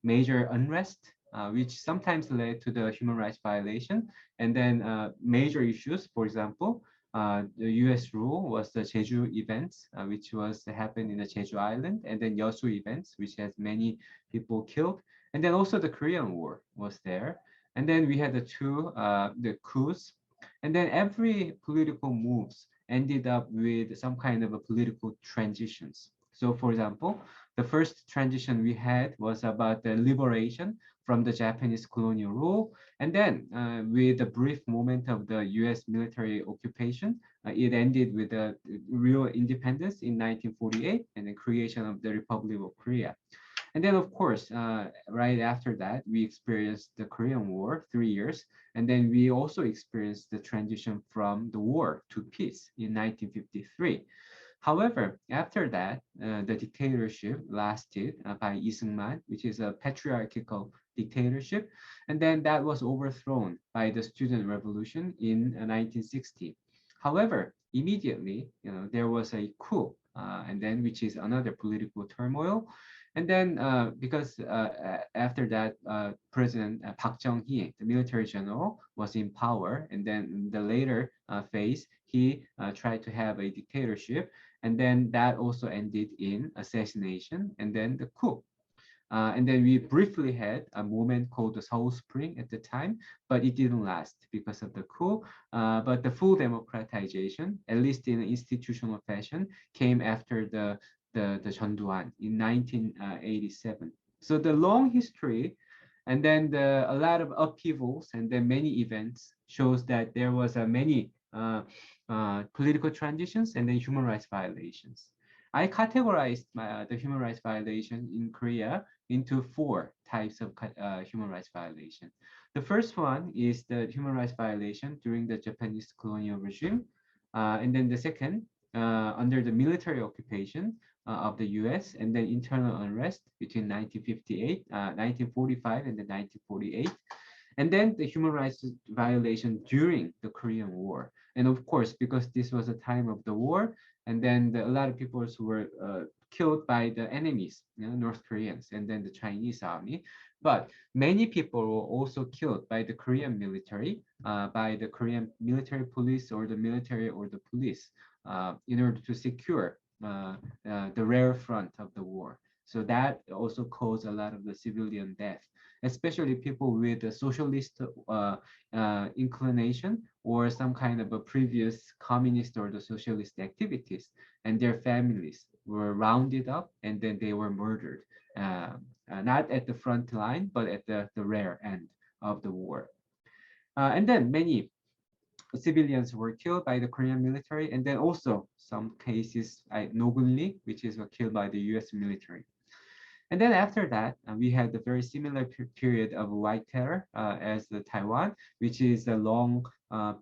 major unrest, which sometimes led to the human rights violation, and then major issues. For example, the U.S. rule was the Jeju events, which was happened in the Jeju Island, and then Yeosu events, which has many people killed, and then also the Korean War was there, and then we had the coups, and then every political moves ended up with some kind of a political transitions. So, for example, the first transition we had was about the liberation from the Japanese colonial rule. And then with a brief moment of the US military occupation, it ended with a real independence in 1948 and the creation of the Republic of Korea. And then, of course, right after that, we experienced the Korean War, 3 years. And then we also experienced the transition from the war to peace in 1953. However, after that, the dictatorship lasted by Lee Seung-man, which is a patriarchal dictatorship, and then that was overthrown by the student revolution in 1960. However, immediately, there was a coup, and then which is another political turmoil. And then because after that, President Park Chung-hee, the military general, was in power, and then in the later phase, he tried to have a dictatorship, and then that also ended in assassination and then the coup. And then we briefly had a movement called the Seoul Spring at the time, but it didn't last because of the coup. But the full democratization, at least in an institutional fashion, came after the Chun Doo-han in 1987. So the long history, and then a lot of upheavals, and then many events shows that there was many political transitions and then human rights violations. I categorized the human rights violation in Korea into 4 types of human rights violation. The first one is the human rights violation during the Japanese colonial regime. And then the second, under the military occupation of the US, and then internal unrest between 1945 and then 1948. And then the human rights violation during the Korean War. And of course, because this was a time of the war, and then a lot of people who were killed by the enemies, North Koreans, and then the Chinese army. But many people were also killed by the Korean military, by the Korean military police or the military or the police, in order to secure the rear front of the war. So that also caused a lot of the civilian death, especially people with a socialist inclination or some kind of a previous communist or the socialist activities, and their families were rounded up and then they were murdered, not at the front line, but at the rear end of the war. And then many civilians were killed by the Korean military, and then also some cases like Nogunli, which is killed by the US military. And then after that, we had the very similar period of white terror as the Taiwan, which is a long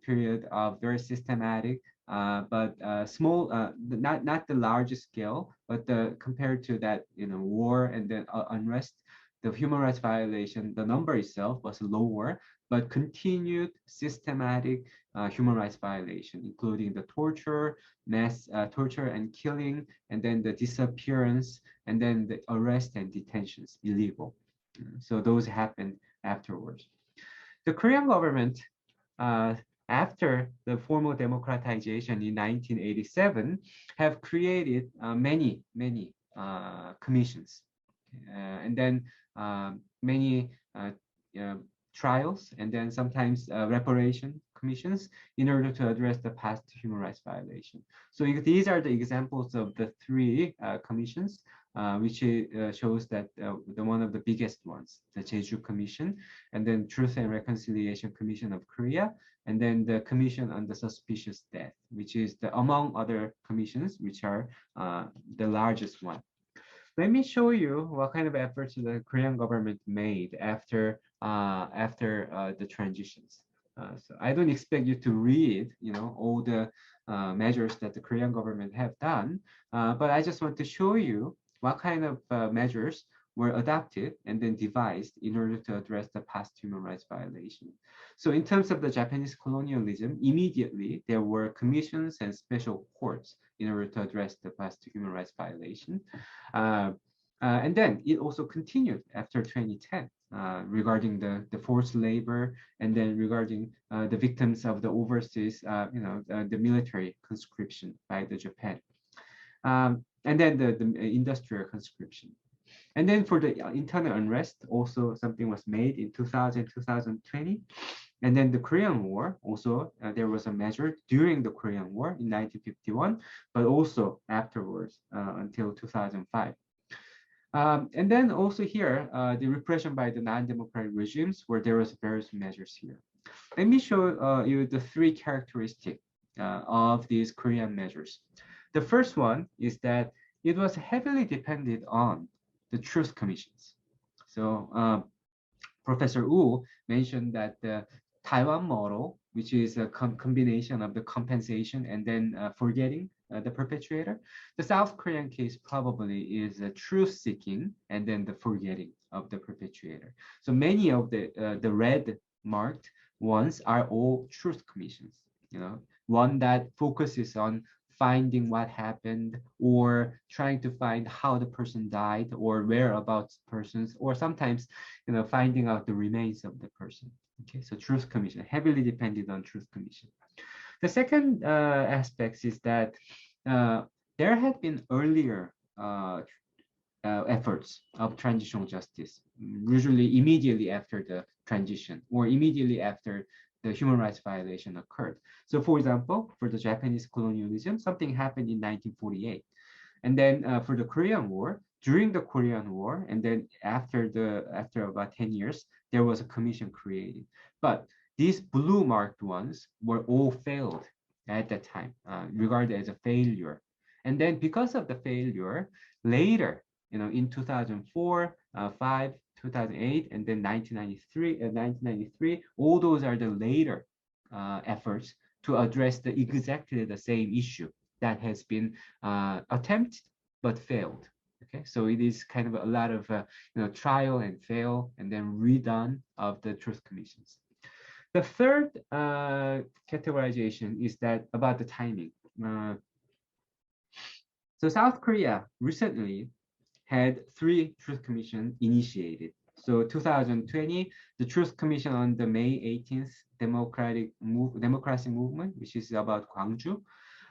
period of very systematic but small, not the largest scale, but compared to that, war and then unrest, the human rights violation, the number itself was lower, but continued systematic human rights violation, including the torture, mass torture and killing, and then the disappearance, and then the arrest and detentions, illegal. So those happened afterwards. The Korean government, after the formal democratization in 1987, have created many commissions, and then many trials, and then sometimes reparation commissions in order to address the past human rights violation. So these are the examples of the three commissions, which shows that the one of the biggest ones, the Jeju Commission, and then Truth and Reconciliation Commission of Korea, and then the Commission on the Suspicious Death, which is among other commissions, which are the largest one. Let me show you what kind of efforts the Korean government made after the transitions. So I don't expect you to read, all the measures that the Korean government have done, but I just want to show you what kind of measures were adopted and then devised in order to address the past human rights violation. So in terms of the Japanese colonialism, immediately there were commissions and special courts in order to address the past human rights violation. And then it also continued after 2010 regarding the forced labor, and then regarding the victims of the overseas, the military conscription by the Japan. And then the industrial conscription. And then for the internal unrest, also something was made in 2000, 2020. And then the Korean War, also there was a measure during the Korean War in 1951, but also afterwards until 2005. And then also here, the repression by the non-democratic regimes, where there was various measures here. Let me show you the three characteristics of these Korean measures. The first one is that it was heavily dependent on the truth commissions. So Professor Wu mentioned that the Taiwan model, which is a combination of the compensation and then forgetting the perpetrator. The South Korean case probably is a truth-seeking and then the forgetting of the perpetrator. So many of the red marked ones are all truth commissions. One that focuses on finding what happened, or trying to find how the person died, or whereabouts persons, or sometimes finding out the remains of the person. Okay, so truth commission, heavily dependent on truth commission. The second aspect is that there had been earlier efforts of transitional justice, usually immediately after the transition or immediately after the human rights violation occurred. So for example, for the Japanese colonialism, something happened in 1948. And then for the Korean War, during the Korean War, and then after about 10 years, there was a commission created. But these blue marked ones were all failed at that time, regarded as a failure. And then because of the failure, later, in 2004, 5, 2008, and then 1993, all those are the later efforts to address exactly the same issue that has been attempted but failed. Okay, so it is kind of a lot of trial and fail and then redone of the truth commissions. The third categorization is that about the timing. So South Korea recently had 3 truth commissions initiated. So 2020, the Truth Commission on the May 18th Democracy Movement, which is about Gwangju.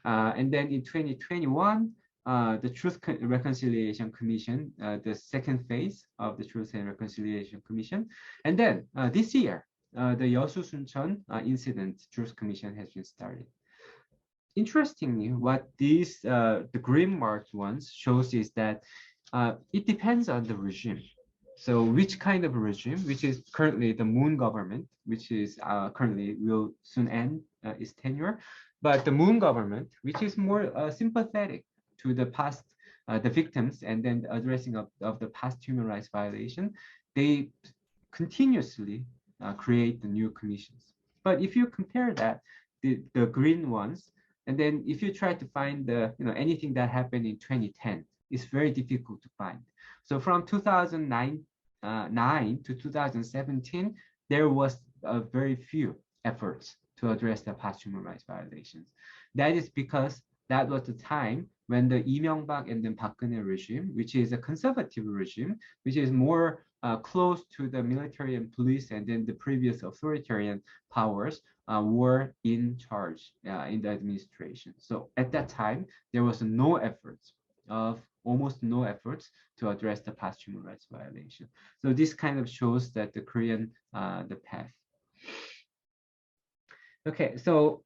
And then in 2021, the Truth Reconciliation Commission, the second phase of the Truth and Reconciliation Commission. And then this year, the Yeosu Suncheon incident Truth Commission has been started. Interestingly, what these the green marked ones shows is that it depends on the regime. So which kind of regime, which is currently the Moon government, which is currently will soon end its tenure, but the Moon government, which is more sympathetic to the past, the victims, and then the addressing of the past human rights violation, they continuously create the new commissions. But if you compare that, the green ones, And then if you try to find the, anything that happened in 2010, it's very difficult to find. So from 2009 to 2017, there was very few efforts to address the past human rights violations. That is because that was the time when the Lee Myung-bak and then Park Geun-hye regime, which is a conservative regime, which is more close to the military and police and then the previous authoritarian powers, were in charge in the administration. So at that time, there was almost no efforts to address the past human rights violation. So this kind of shows that the Korean, the path. Okay, so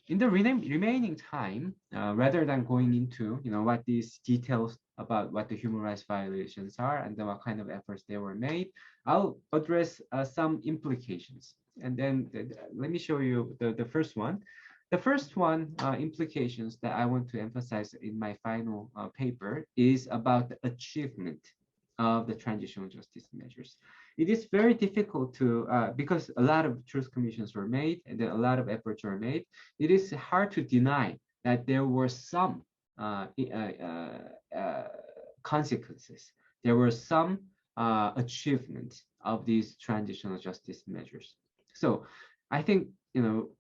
in the remaining time, rather than going into what these details about what the human rights violations are and then what kind of efforts they were made, I'll address some implications. And then let me show you the first one. The first one, implications that I want to emphasize in my final paper is about the achievement of the transitional justice measures. It is very difficult to, because a lot of truth commissions were made and then a lot of efforts were made, it is hard to deny that there were some consequences. There were some achievements of these transitional justice measures. So I think,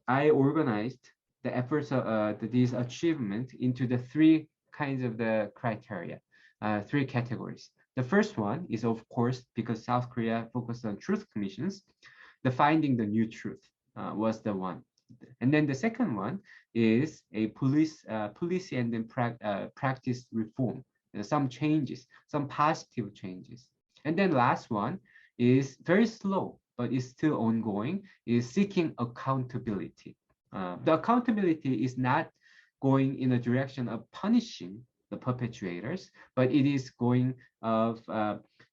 I organized the efforts of these achievements into the three kinds of the criteria, three categories. The first one is, of course, because South Korea focused on truth commissions, the finding the new truth was the one. And then the second one is a policy and then practice reform, some changes, some positive changes. And then last one is very slow, but is still ongoing, is seeking accountability. The accountability is not going in a direction of punishing the perpetrators, but it is going of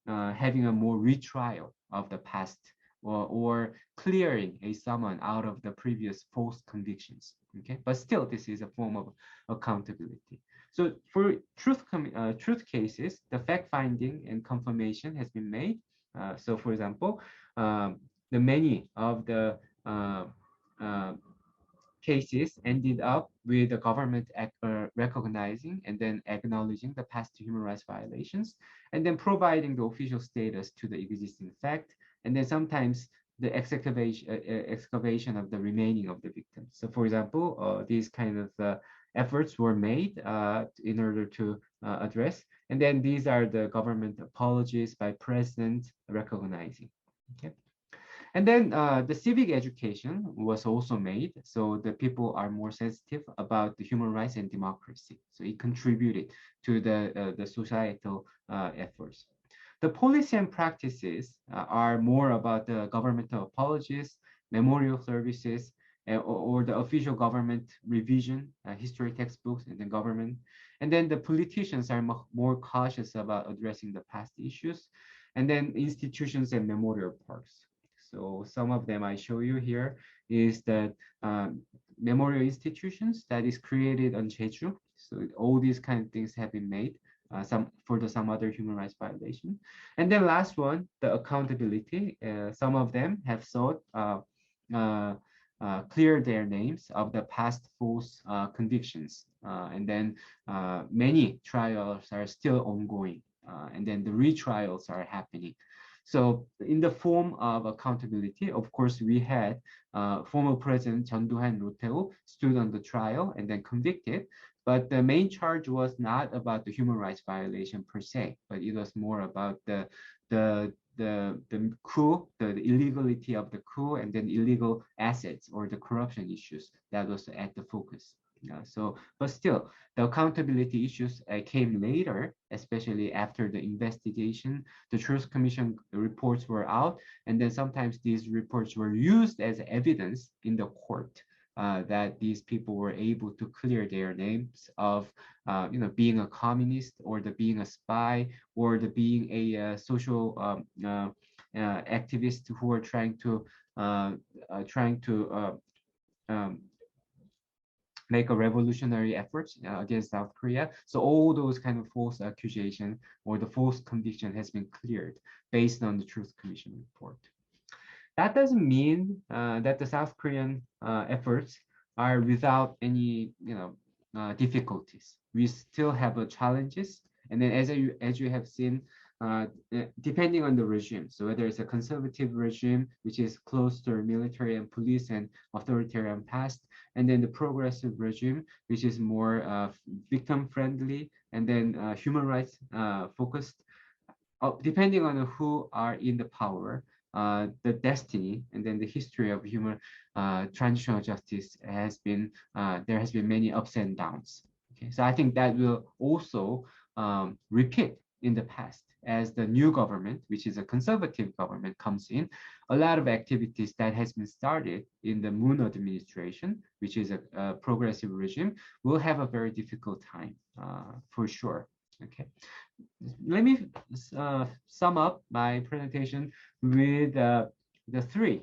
having a more retrial of the past or clearing a someone out of the previous false convictions. Okay, but still, this is a form of accountability. So for truth cases, the fact finding and confirmation has been made. So, for example, the many of the cases ended up with the government recognizing and then acknowledging the past human rights violations, and then providing the official status to the existing fact, and then sometimes the excavation of the remaining of the victims. So, for example, these kind of efforts were made in order to address, and then these are the government apologies by president recognizing. Okay. And then the civic education was also made, so the people are more sensitive about the human rights and democracy. So it contributed to the societal efforts. The policy and practices are more about the governmental apologies, memorial services, or the official government revision, history textbooks, and then government. And then the politicians are more cautious about addressing the past issues, and then institutions and memorial parks. So some of them I show you here is that memorial institutions that is created on Jeju. So all these kind of things have been made, some other human rights violation. And then last one, the accountability. Some of them have sought clear their names of the past false convictions. And then many trials are still ongoing. And then the retrials are happening. So in the form of accountability, of course, we had former President Jeon Do-han Rotae stood on the trial and then convicted. But the main charge was not about the human rights violation per se, but it was more about the coup, the illegality of the coup, and then illegal assets or the corruption issues that was at the focus. But still, the accountability issues came later, especially after the investigation. The Truth Commission reports were out, and then sometimes these reports were used as evidence in the court that these people were able to clear their names of, being a communist or the being a spy or the being a social activist who are trying to make a revolutionary efforts against South Korea. So all those kind of false accusation or the false conviction has been cleared based on the Truth Commission report. That doesn't mean that the South Korean efforts are without any, difficulties. We still have challenges, and then as you have seen, depending on the regime, so whether it's a conservative regime, which is close to military and police and authoritarian past, and then the progressive regime, which is more victim friendly, and then human rights focused. Depending on who are in the power, the destiny and then the history of human transitional justice has been, there has been many ups and downs. Okay, so I think that will also repeat in the past as the new government, which is a conservative government, comes in. A lot of activities that has been started in the Moon administration, which is a progressive regime, will have a very difficult time for sure. Okay, let me sum up my presentation with the three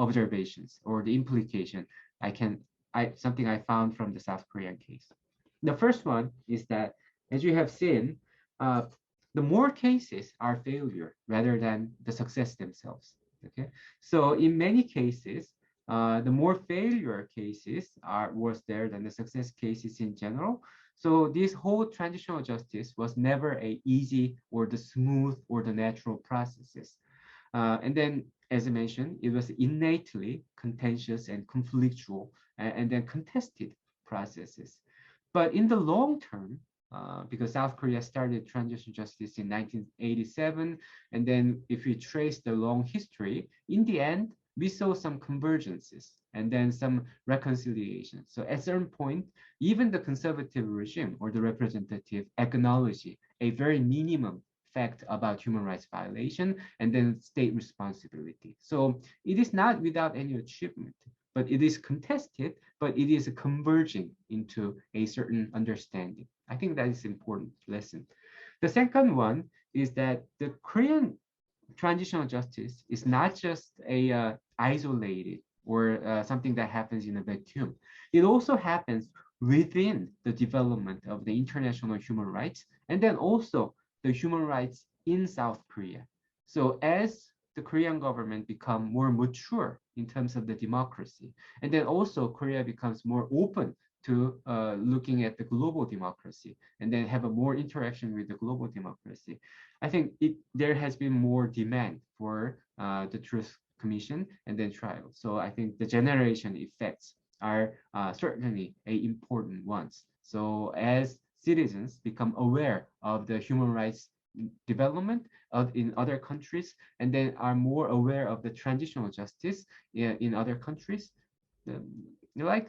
observations or the implication something I found from the South Korean case. The first one is that, as you have seen, the more cases are failure rather than the success themselves. Okay, so in many cases, the more failure cases was there than the success cases in general. So this whole transitional justice was never a easy or the smooth or the natural processes. And then, as I mentioned, it was innately contentious and conflictual and then contested processes. But in the long term, because South Korea started transitional justice in 1987, and then if we trace the long history, in the end, we saw some convergences and then some reconciliation. So at a certain point, even the conservative regime or the representative acknowledged a very minimum fact about human rights violation and then state responsibility. So it is not without any achievement, but it is contested, but it is converging into a certain understanding. I think that is important lesson. The second one is that the Korean transitional justice is not just a isolated or something that happens in a vacuum. It also happens within the development of the international human rights and then also the human rights in South Korea. So as the Korean government become more mature in terms of the democracy, and then also Korea becomes more open to looking at the global democracy and then have a more interaction with the global democracy. I think there has been more demand for the Truth Commission and then trial. So I think the generation effects are certainly important ones. So as citizens become aware of the human rights development in other countries and then are more aware of the transitional justice in other countries,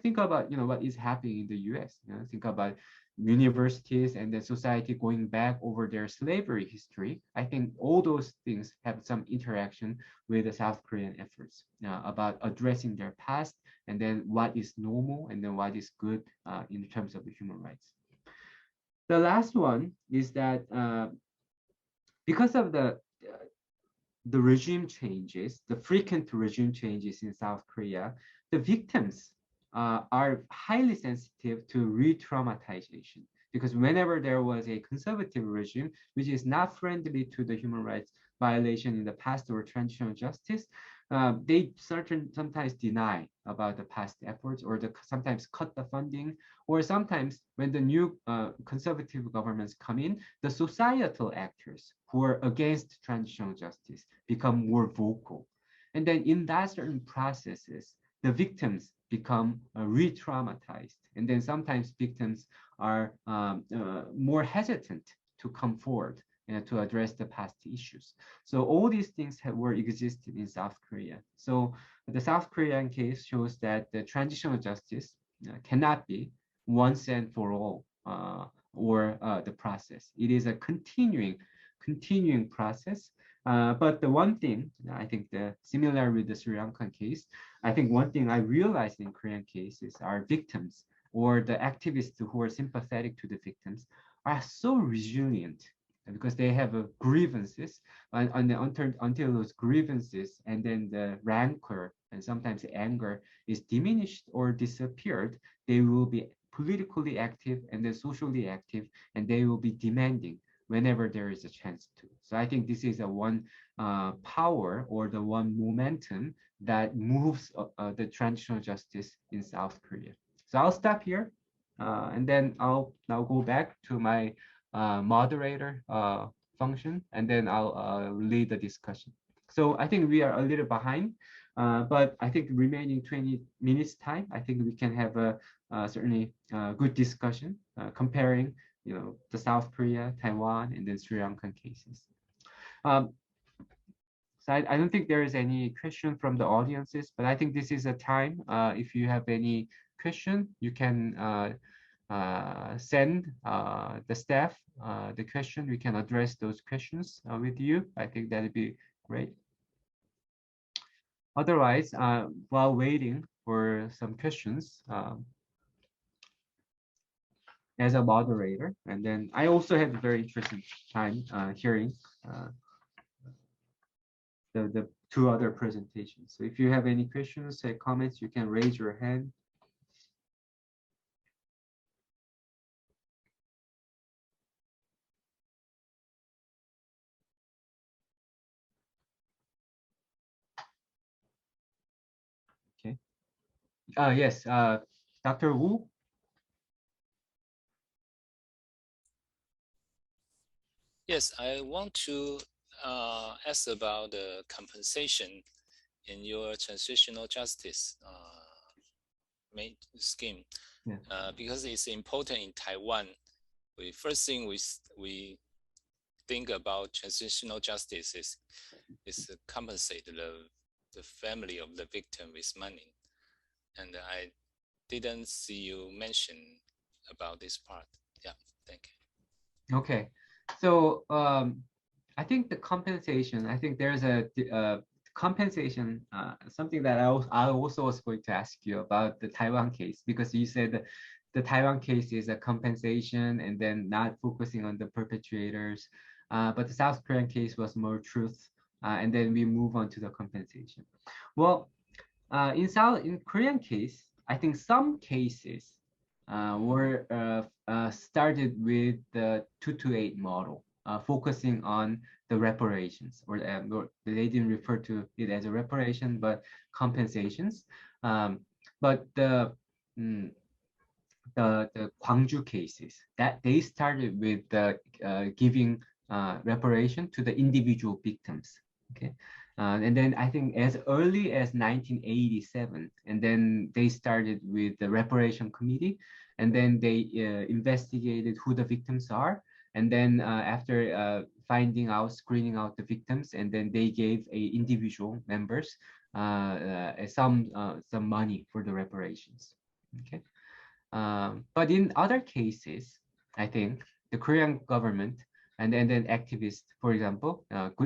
think about what is happening in the US. Think about universities and the society going back over their slavery history. I think all those things have some interaction with the South Korean efforts about addressing their past and then what is normal and then what is good in terms of the human rights. The last one is that because of the regime changes, the frequent regime changes in South Korea, the victims are highly sensitive to re-traumatization, because whenever there was a conservative regime which is not friendly to the human rights violation in the past or transitional justice, they sometimes deny about the past efforts or sometimes cut the funding, or sometimes when the new conservative governments come in, the societal actors who are against transitional justice become more vocal. And then in that certain processes, the victims become re-traumatized. And then sometimes victims are more hesitant to come forward to address the past issues. So all these things were existed in South Korea. So the South Korean case shows that the transitional justice cannot be once and for all or the process. It is a continuing process. But the one thing, I think similar with the Sri Lankan case, I think one thing I realized in Korean cases are victims or the activists who are sympathetic to the victims are so resilient because they have grievances until those grievances and then the rancor and sometimes anger is diminished or disappeared, they will be politically active and then socially active, and they will be demanding whenever there is a chance to. So I think this is one power or the one momentum that moves the transitional justice in South Korea. So I'll stop here, and then I'll now go back to my moderator function, and then I'll lead the discussion. So I think we are a little behind, but I think remaining 20 minutes time, I think we can have a certainly good discussion comparing, the South Korea, Taiwan, and then Sri Lankan cases. So I don't think there is any question from the audiences, but I think this is a time. If you have any question, you can send the staff the question. We can address those questions with you. I think that'd be great. Otherwise, while waiting for some questions, as a moderator, and then I also had a very interesting time hearing the two other presentations. So if you have any questions or comments, you can raise your hand. Okay. Yes, Dr. Wu. Yes, I want to ask about the compensation in your transitional justice scheme, Yeah. because it's important in Taiwan. First thing we think about transitional justice is to compensate the family of the victim with money, and I didn't see you mention about this part. Yeah, thank you. Okay, so I think the compensation. I think there's a compensation. Something that I also was going to ask you about the Taiwan case, because you said the Taiwan case is a compensation and then not focusing on the perpetrators, but the South Korean case was more truth, and then we move on to the compensation. Well, in Korean case, I think some cases were started with the 228 model, focusing on the reparations, or they didn't refer to it as a reparation, but compensations. But the Gwangju cases, that they started with the giving reparation to the individual victims. Okay. And then I think as early as 1987, and then they started with the reparation committee, and then they investigated who the victims are, and then after finding out, screening out the victims, and then they gave individual members some money for the reparations. Okay. But in other cases, I think the Korean government and then activists, for example,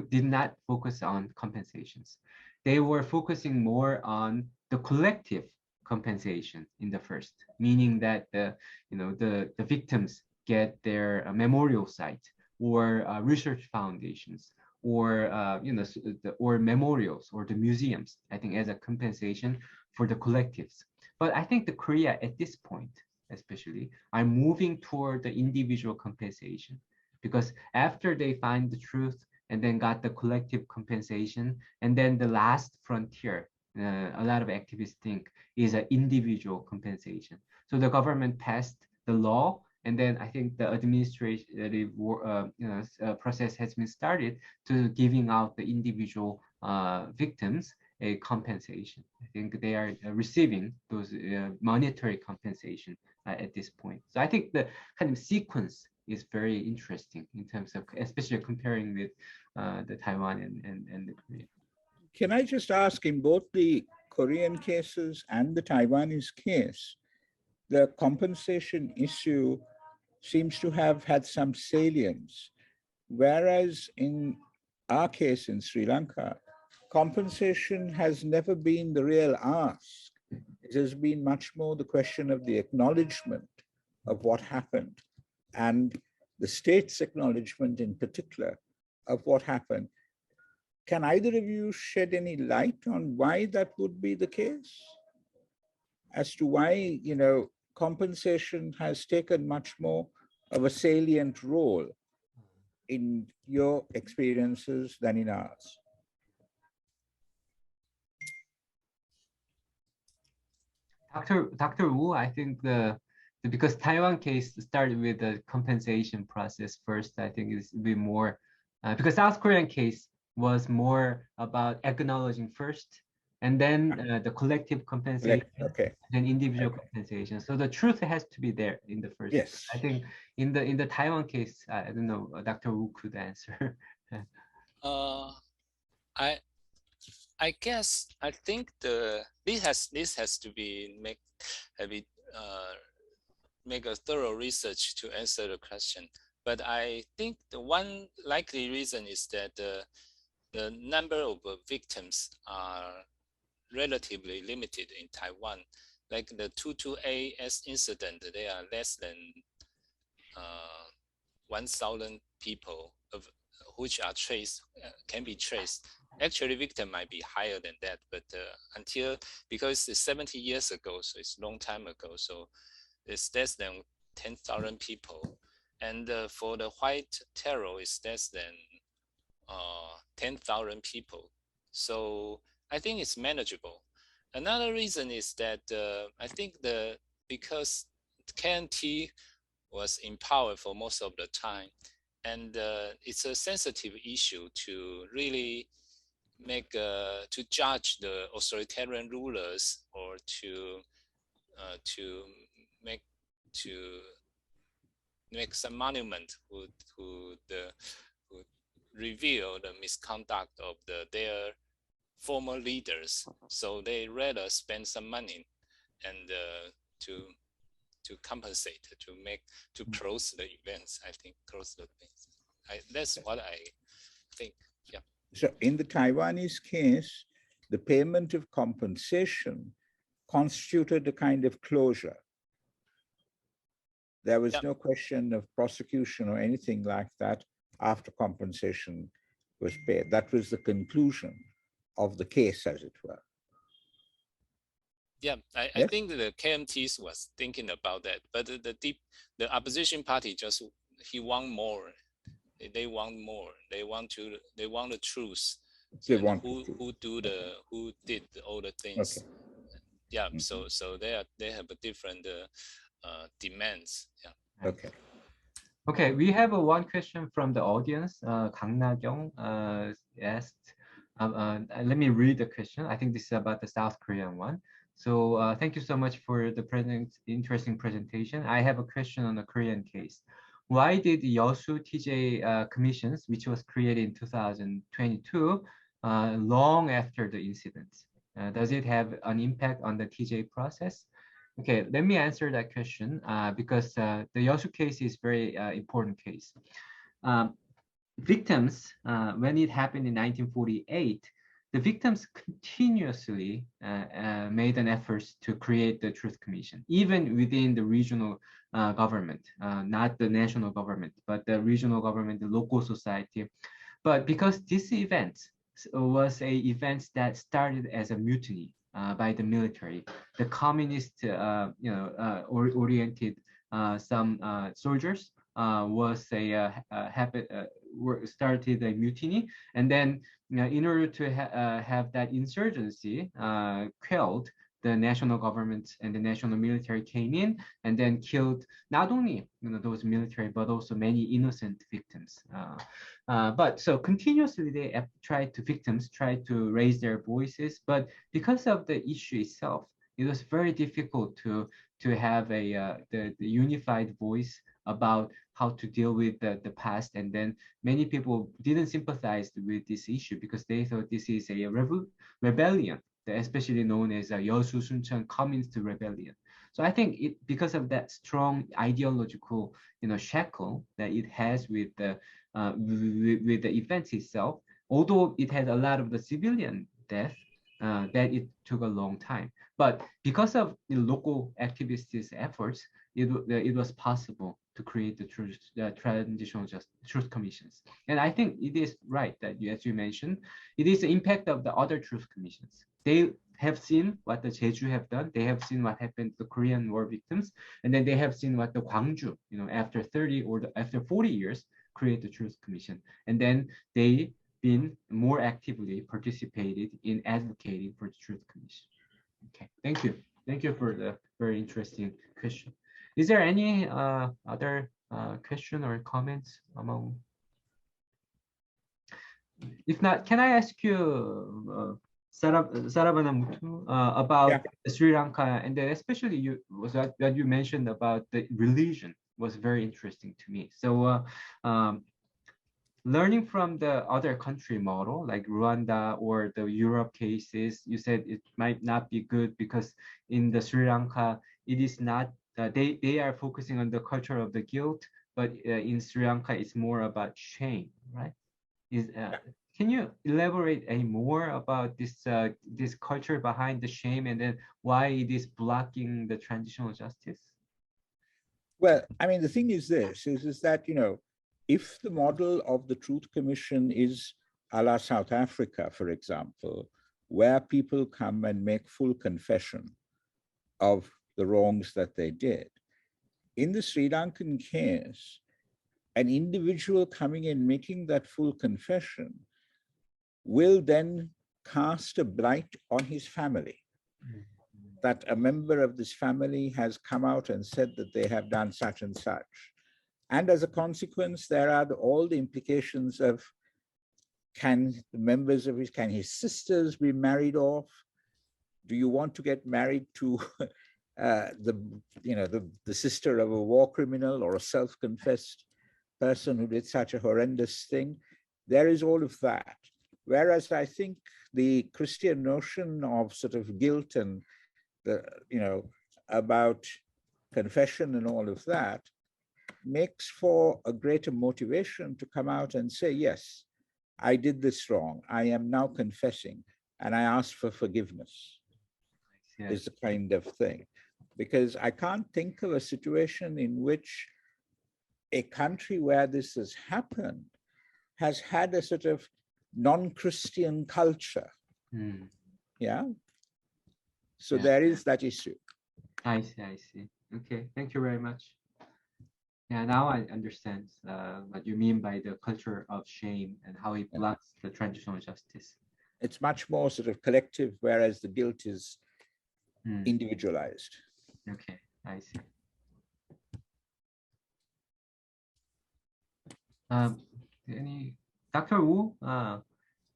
did not focus on compensations. They were focusing more on the collective compensation in the first, meaning that the victims get their memorial site, or research foundations, or or memorials, or the museums, I think, as a compensation for the collectives. But I think the Korea at this point, especially, are moving toward the individual compensation, because after they find the truth and then got the collective compensation, and then the last frontier, a lot of activists think, is an individual compensation. So the government passed the law, and then I think the administrative process has been started to giving out the individual victims a compensation. I think they are receiving those monetary compensation at this point. So I think the kind of sequence is very interesting in terms of, especially comparing with the Taiwan and the Korean. Can I just ask, in both the Korean cases and the Taiwanese case, the compensation issue seems to have had some salience, whereas in our case in Sri Lanka, compensation has never been the real ask. It has been much more the question of the acknowledgement of what happened, and the state's acknowledgement in particular of what happened. Can either of you shed any light on why that would be the case? As to why, compensation has taken much more of a salient role in your experiences than in ours? Dr. Wu, I think because Taiwan case started with the compensation process first, I think it's a bit more because South Korean case was more about acknowledging first, and then the collective compensation, Okay. then individual Okay. compensation. So the truth has to be there in the first. Yes. I think in the Taiwan case, I don't know, Dr. Wu could answer. I I guess I think this has to be make a thorough research to answer the question. But I think the one likely reason is that the number of victims are relatively limited in Taiwan. Like the 22AS incident, they are less than 1,000 people of which are traced, can be traced. Actually, victim might be higher than that, but because it's 70 years ago, so it's a long time ago, so it's less than 10,000 people. And for the white terror, it's less than 10,000 people. So I think it's manageable. Another reason is that I think because KNT was in power for most of the time, and it's a sensitive issue to really to judge the authoritarian rulers or to make some monument who reveal the misconduct of their former leaders. So they rather spend some money and to compensate, to close the events. I think close the events. That's what I think. Yeah. So in the Taiwanese case, the payment of compensation constituted a kind of closure. There was no question of prosecution or anything like that after compensation was paid. That was the conclusion of the case, as it were. Yeah, I think the KMTs was thinking about that, but the opposition party he want more. They want more. They want the truth. They want who did all the things. Okay. Yeah. So they have a different demands. Yeah. Okay. Okay, we have one question from the audience. Kang Na-kyung asked, let me read the question. I think this is about the South Korean one. So thank you so much for the interesting presentation. I have a question on the Korean case. Why did the Yeosu TJ commissions, which was created in 2022, long after the incident? Does it have an impact on the TJ process? Okay, let me answer that question because the Yeosu case is very important case. Victims, when it happened in 1948, the victims continuously made an effort to create the Truth Commission, even within the regional government, not the national government, but the regional government, the local society. But because this event was a event that started as a mutiny by the military, the communist, oriented some soldiers was a habit started a mutiny, and then in order to have that insurgency quelled, the national government and the national military came in and then killed not only those military but also many innocent victims. But so continuously victims tried to raise their voices, but because of the issue itself, it was very difficult to have the unified voice about how to deal with the past. And then many people didn't sympathize with this issue because they thought this is a rebellion, especially known as a Yeosu Suncheon Communist Rebellion. So I think because of that strong ideological shackle that it has with the events itself, although it had a lot of the civilian death, that it took a long time. But because of the local activists' efforts, it was possible to create the transitional truth commissions. And I think it is right that, as you mentioned, it is the impact of the other truth commissions. They have seen what the Jeju have done. They have seen what happened to the Korean War victims, and then they have seen what the Gwangju, after 30 or after 40 years, create the Truth Commission, and then they been more actively participated in advocating for the Truth Commission. Okay, thank you. Thank you for the very interesting question. Is there any other question or comments among? If not, can I ask you, Saravanamuttu, about Yeah. Sri Lanka, and then especially that you mentioned about the religion was very interesting to me. So, learning from the other country model like Rwanda or the Europe cases, you said it might not be good because in the Sri Lanka, it is not, they are focusing on the culture of the guilt, but in Sri Lanka, it's more about shame, right? Is Can you elaborate any more about this culture behind the shame and then why it is blocking the transitional justice? Well, I mean, the thing is this, is that, you know, if the model of the Truth Commission is a la South Africa, for example, where people come and make full confession of the wrongs that they did, in the Sri Lankan case, an individual coming in making that full confession will then cast a blight on his family. That a member of this family has come out and said that they have done such and such. And as a consequence, there are all the implications of can his sisters be married off? Do you want to get married to the sister of a war criminal or a self-confessed person who did such a horrendous thing? There is all of that. Whereas I think the Christian notion of sort of guilt and about confession and all of that makes for a greater motivation to come out and say, yes, I did this wrong. I am now confessing and I ask for forgiveness. Yes. Is the kind of thing. Because I can't think of a situation in which a country where this has happened has had a sort of non-Christian culture. Yeah. So there is that issue. I see. Okay, thank you very much. Yeah, now I understand what you mean by the culture of shame and how it blocks the transitional justice. It's much more sort of collective, whereas the guilt is individualized. Okay, I see. Dr. Wu,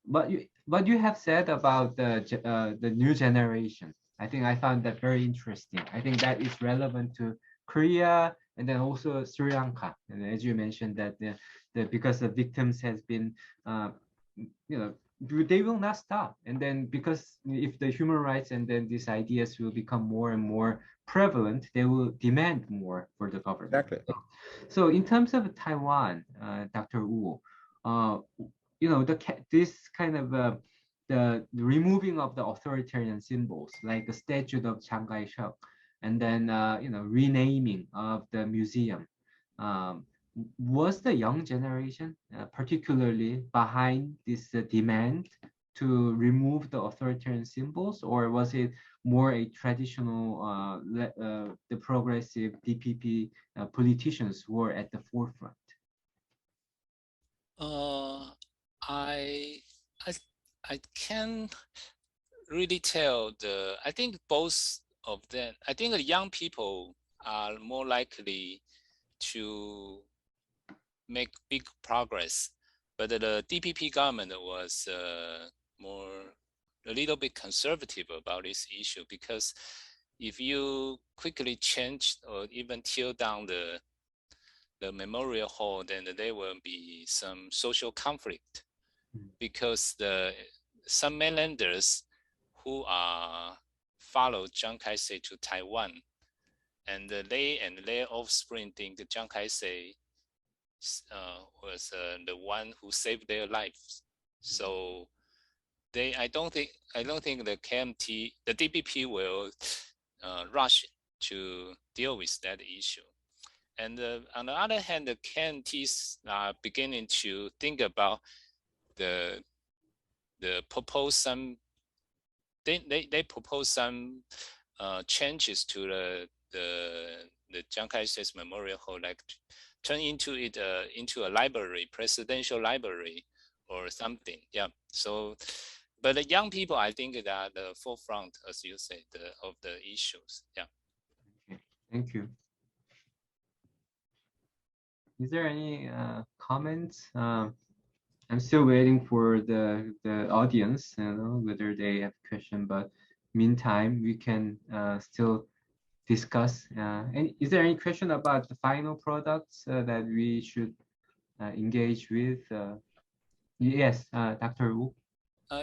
what you have said about the new generation, I think I found that very interesting. I think that is relevant to Korea and then also Sri Lanka. And as you mentioned that because the victims has been, they will not stop. And then because if the human rights and then these ideas will become more and more prevalent, they will demand more for the government. Exactly. So in terms of Taiwan, Dr. Wu, this kind of the removing of the authoritarian symbols like the statue of Chiang Kai-shek, and then renaming of the museum, was the young generation particularly behind this demand to remove the authoritarian symbols, or was it more a traditional the progressive DPP politicians who were at the forefront? I can't really tell I think both of them. I think the young people are more likely to make big progress, but the DPP government was a little bit conservative about this issue, because if you quickly change or even tear down the memorial hall, then there will be some social conflict, because some mainlanders who follow Chiang Kai-shek to Taiwan, and they and their offspring think Chiang Kai-shek was the one who saved their lives. So I don't think the KMT, the DPP will rush to deal with that issue. And on the other hand, the KMTs are beginning to think about the propose some. They propose some changes to the Chiang Kai-shek's memorial hall, like turn into it into a library, presidential library or something. Yeah. So but the young people, I think, they are the forefront, as you say, of the issues. Yeah. Okay. Thank you. Is there any comments? I'm still waiting for the audience, whether they have a question, but meantime, we can still discuss. And is there any question about the final products that we should engage with? Yes, Dr. Wu.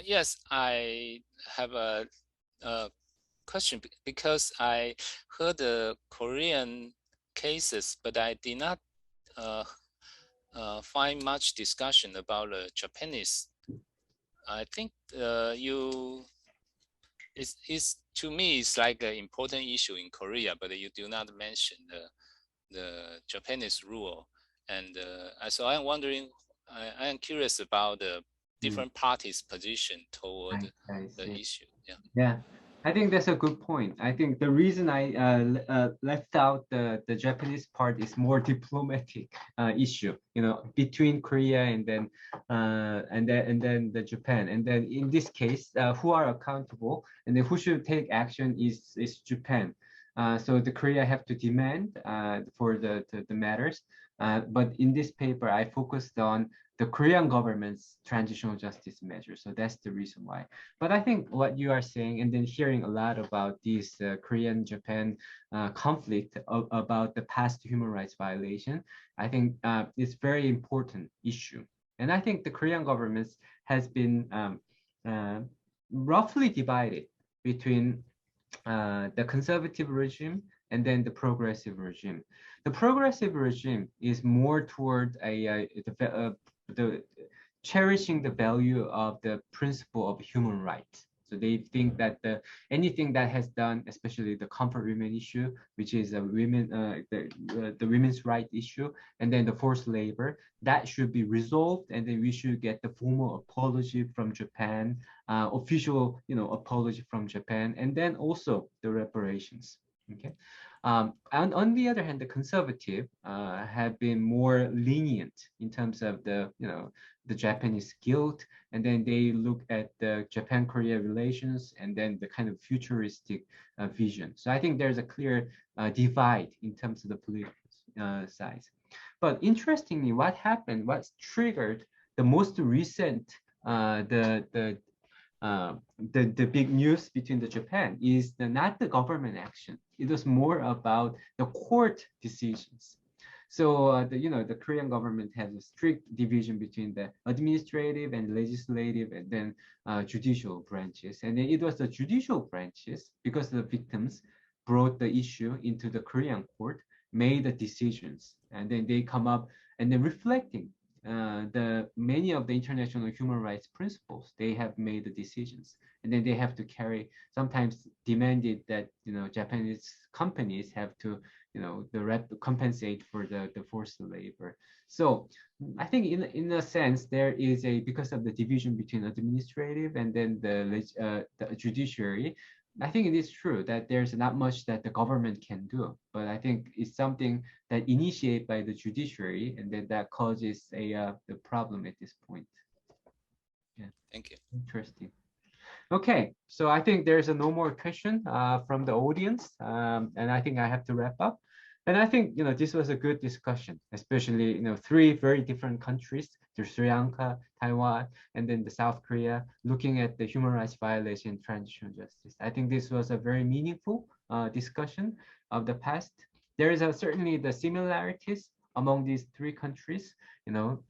Yes, I have a question because I heard the Korean cases, but I did not find much discussion about the Japanese. I think it's to me it's like an important issue in Korea, but you do not mention the Japanese rule, and so I'm wondering, I am curious about the different parties' position toward I the see. issue. Yeah. Yeah, I think that's a good point. I think the reason I left out the Japanese part is more diplomatic issue, between Korea and then the Japan. And then in this case, who are accountable and then who should take action is Japan. So the Korea have to demand for the matters. But in this paper, I focused on the Korean government's transitional justice measures. So that's the reason why. But I think what you are saying, and then hearing a lot about this Korean-Japan conflict about the past human rights violation, I think it's very important issue. And I think the Korean government has been roughly divided between the conservative regime and then the progressive regime. The progressive regime is more toward the cherishing the value of the principle of human rights. So they think that anything that has done, especially the comfort women issue, which is the women's right issue, and then the forced labor, that should be resolved, and then we should get the formal apology from Japan, official apology from Japan, and then also the reparations. Okay. And on the other hand, the conservative have been more lenient in terms of the Japanese guilt, and then they look at the Japan-Korea relations and then the kind of futuristic vision. So I think there's a clear divide in terms of the political sides. But interestingly, what's triggered the most recent the big news between the Japan is not the government action. It was more about the court decisions. So the Korean government has a strict division between the administrative and legislative and then judicial branches. And then it was the judicial branches, because the victims brought the issue into the Korean court, made the decisions, and then they come up and then reflecting the many of the international human rights principles. They have made the decisions, and then they have to carry, sometimes demanded that Japanese companies have to compensate for the forced labor. So I think in a sense there is because of the division between administrative and then the judiciary. I think it is true that there's not much that the government can do, but I think it's something that initiated by the judiciary, and then that causes the problem at this point. Yeah. Thank you. Interesting. Okay, so I think there's no more question from the audience, and I think I have to wrap up. And I think this was a good discussion, especially three very different countries: the Sri Lanka, Taiwan, and then the South Korea, looking at the human rights violation, transitional justice. I think this was a very meaningful discussion of the past. There is certainly the similarities among these three countries,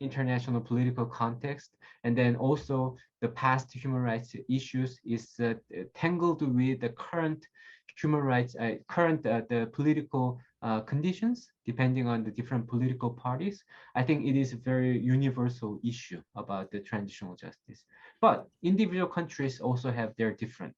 international political context, and then also the past human rights issues is tangled with the current human rights, the political conditions, depending on the different political parties. I think it is a very universal issue about the transitional justice. But individual countries also have their different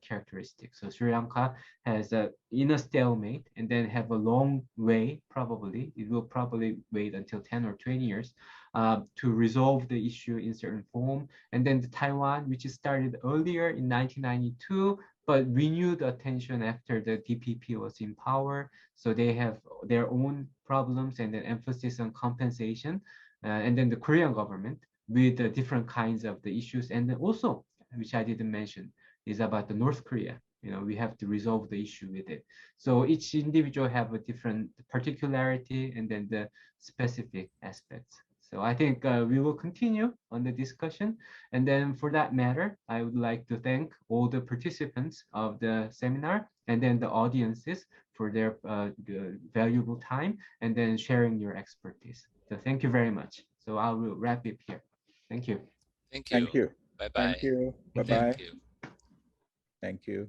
characteristics. So Sri Lanka has in a stalemate, and then have a long way, probably. It will probably wait until 10 or 20 years to resolve the issue in certain form. And then the Taiwan, which started earlier in 1992, but renewed attention after the DPP was in power. So they have their own problems and an emphasis on compensation. And then the Korean government with different kinds of the issues. And then also which I didn't mention, is about the North Korea. We have to resolve the issue with it. So each individual have a different particularity and then the specific aspects. So I think we will continue on the discussion. And then for that matter, I would like to thank all the participants of the seminar and then the audiences for their valuable time and then sharing your expertise. So thank you very much. So I will wrap it here. Thank you. Thank you. Thank you. Bye-bye. Thank you. Thank you. Bye-bye. Thank you. Thank you.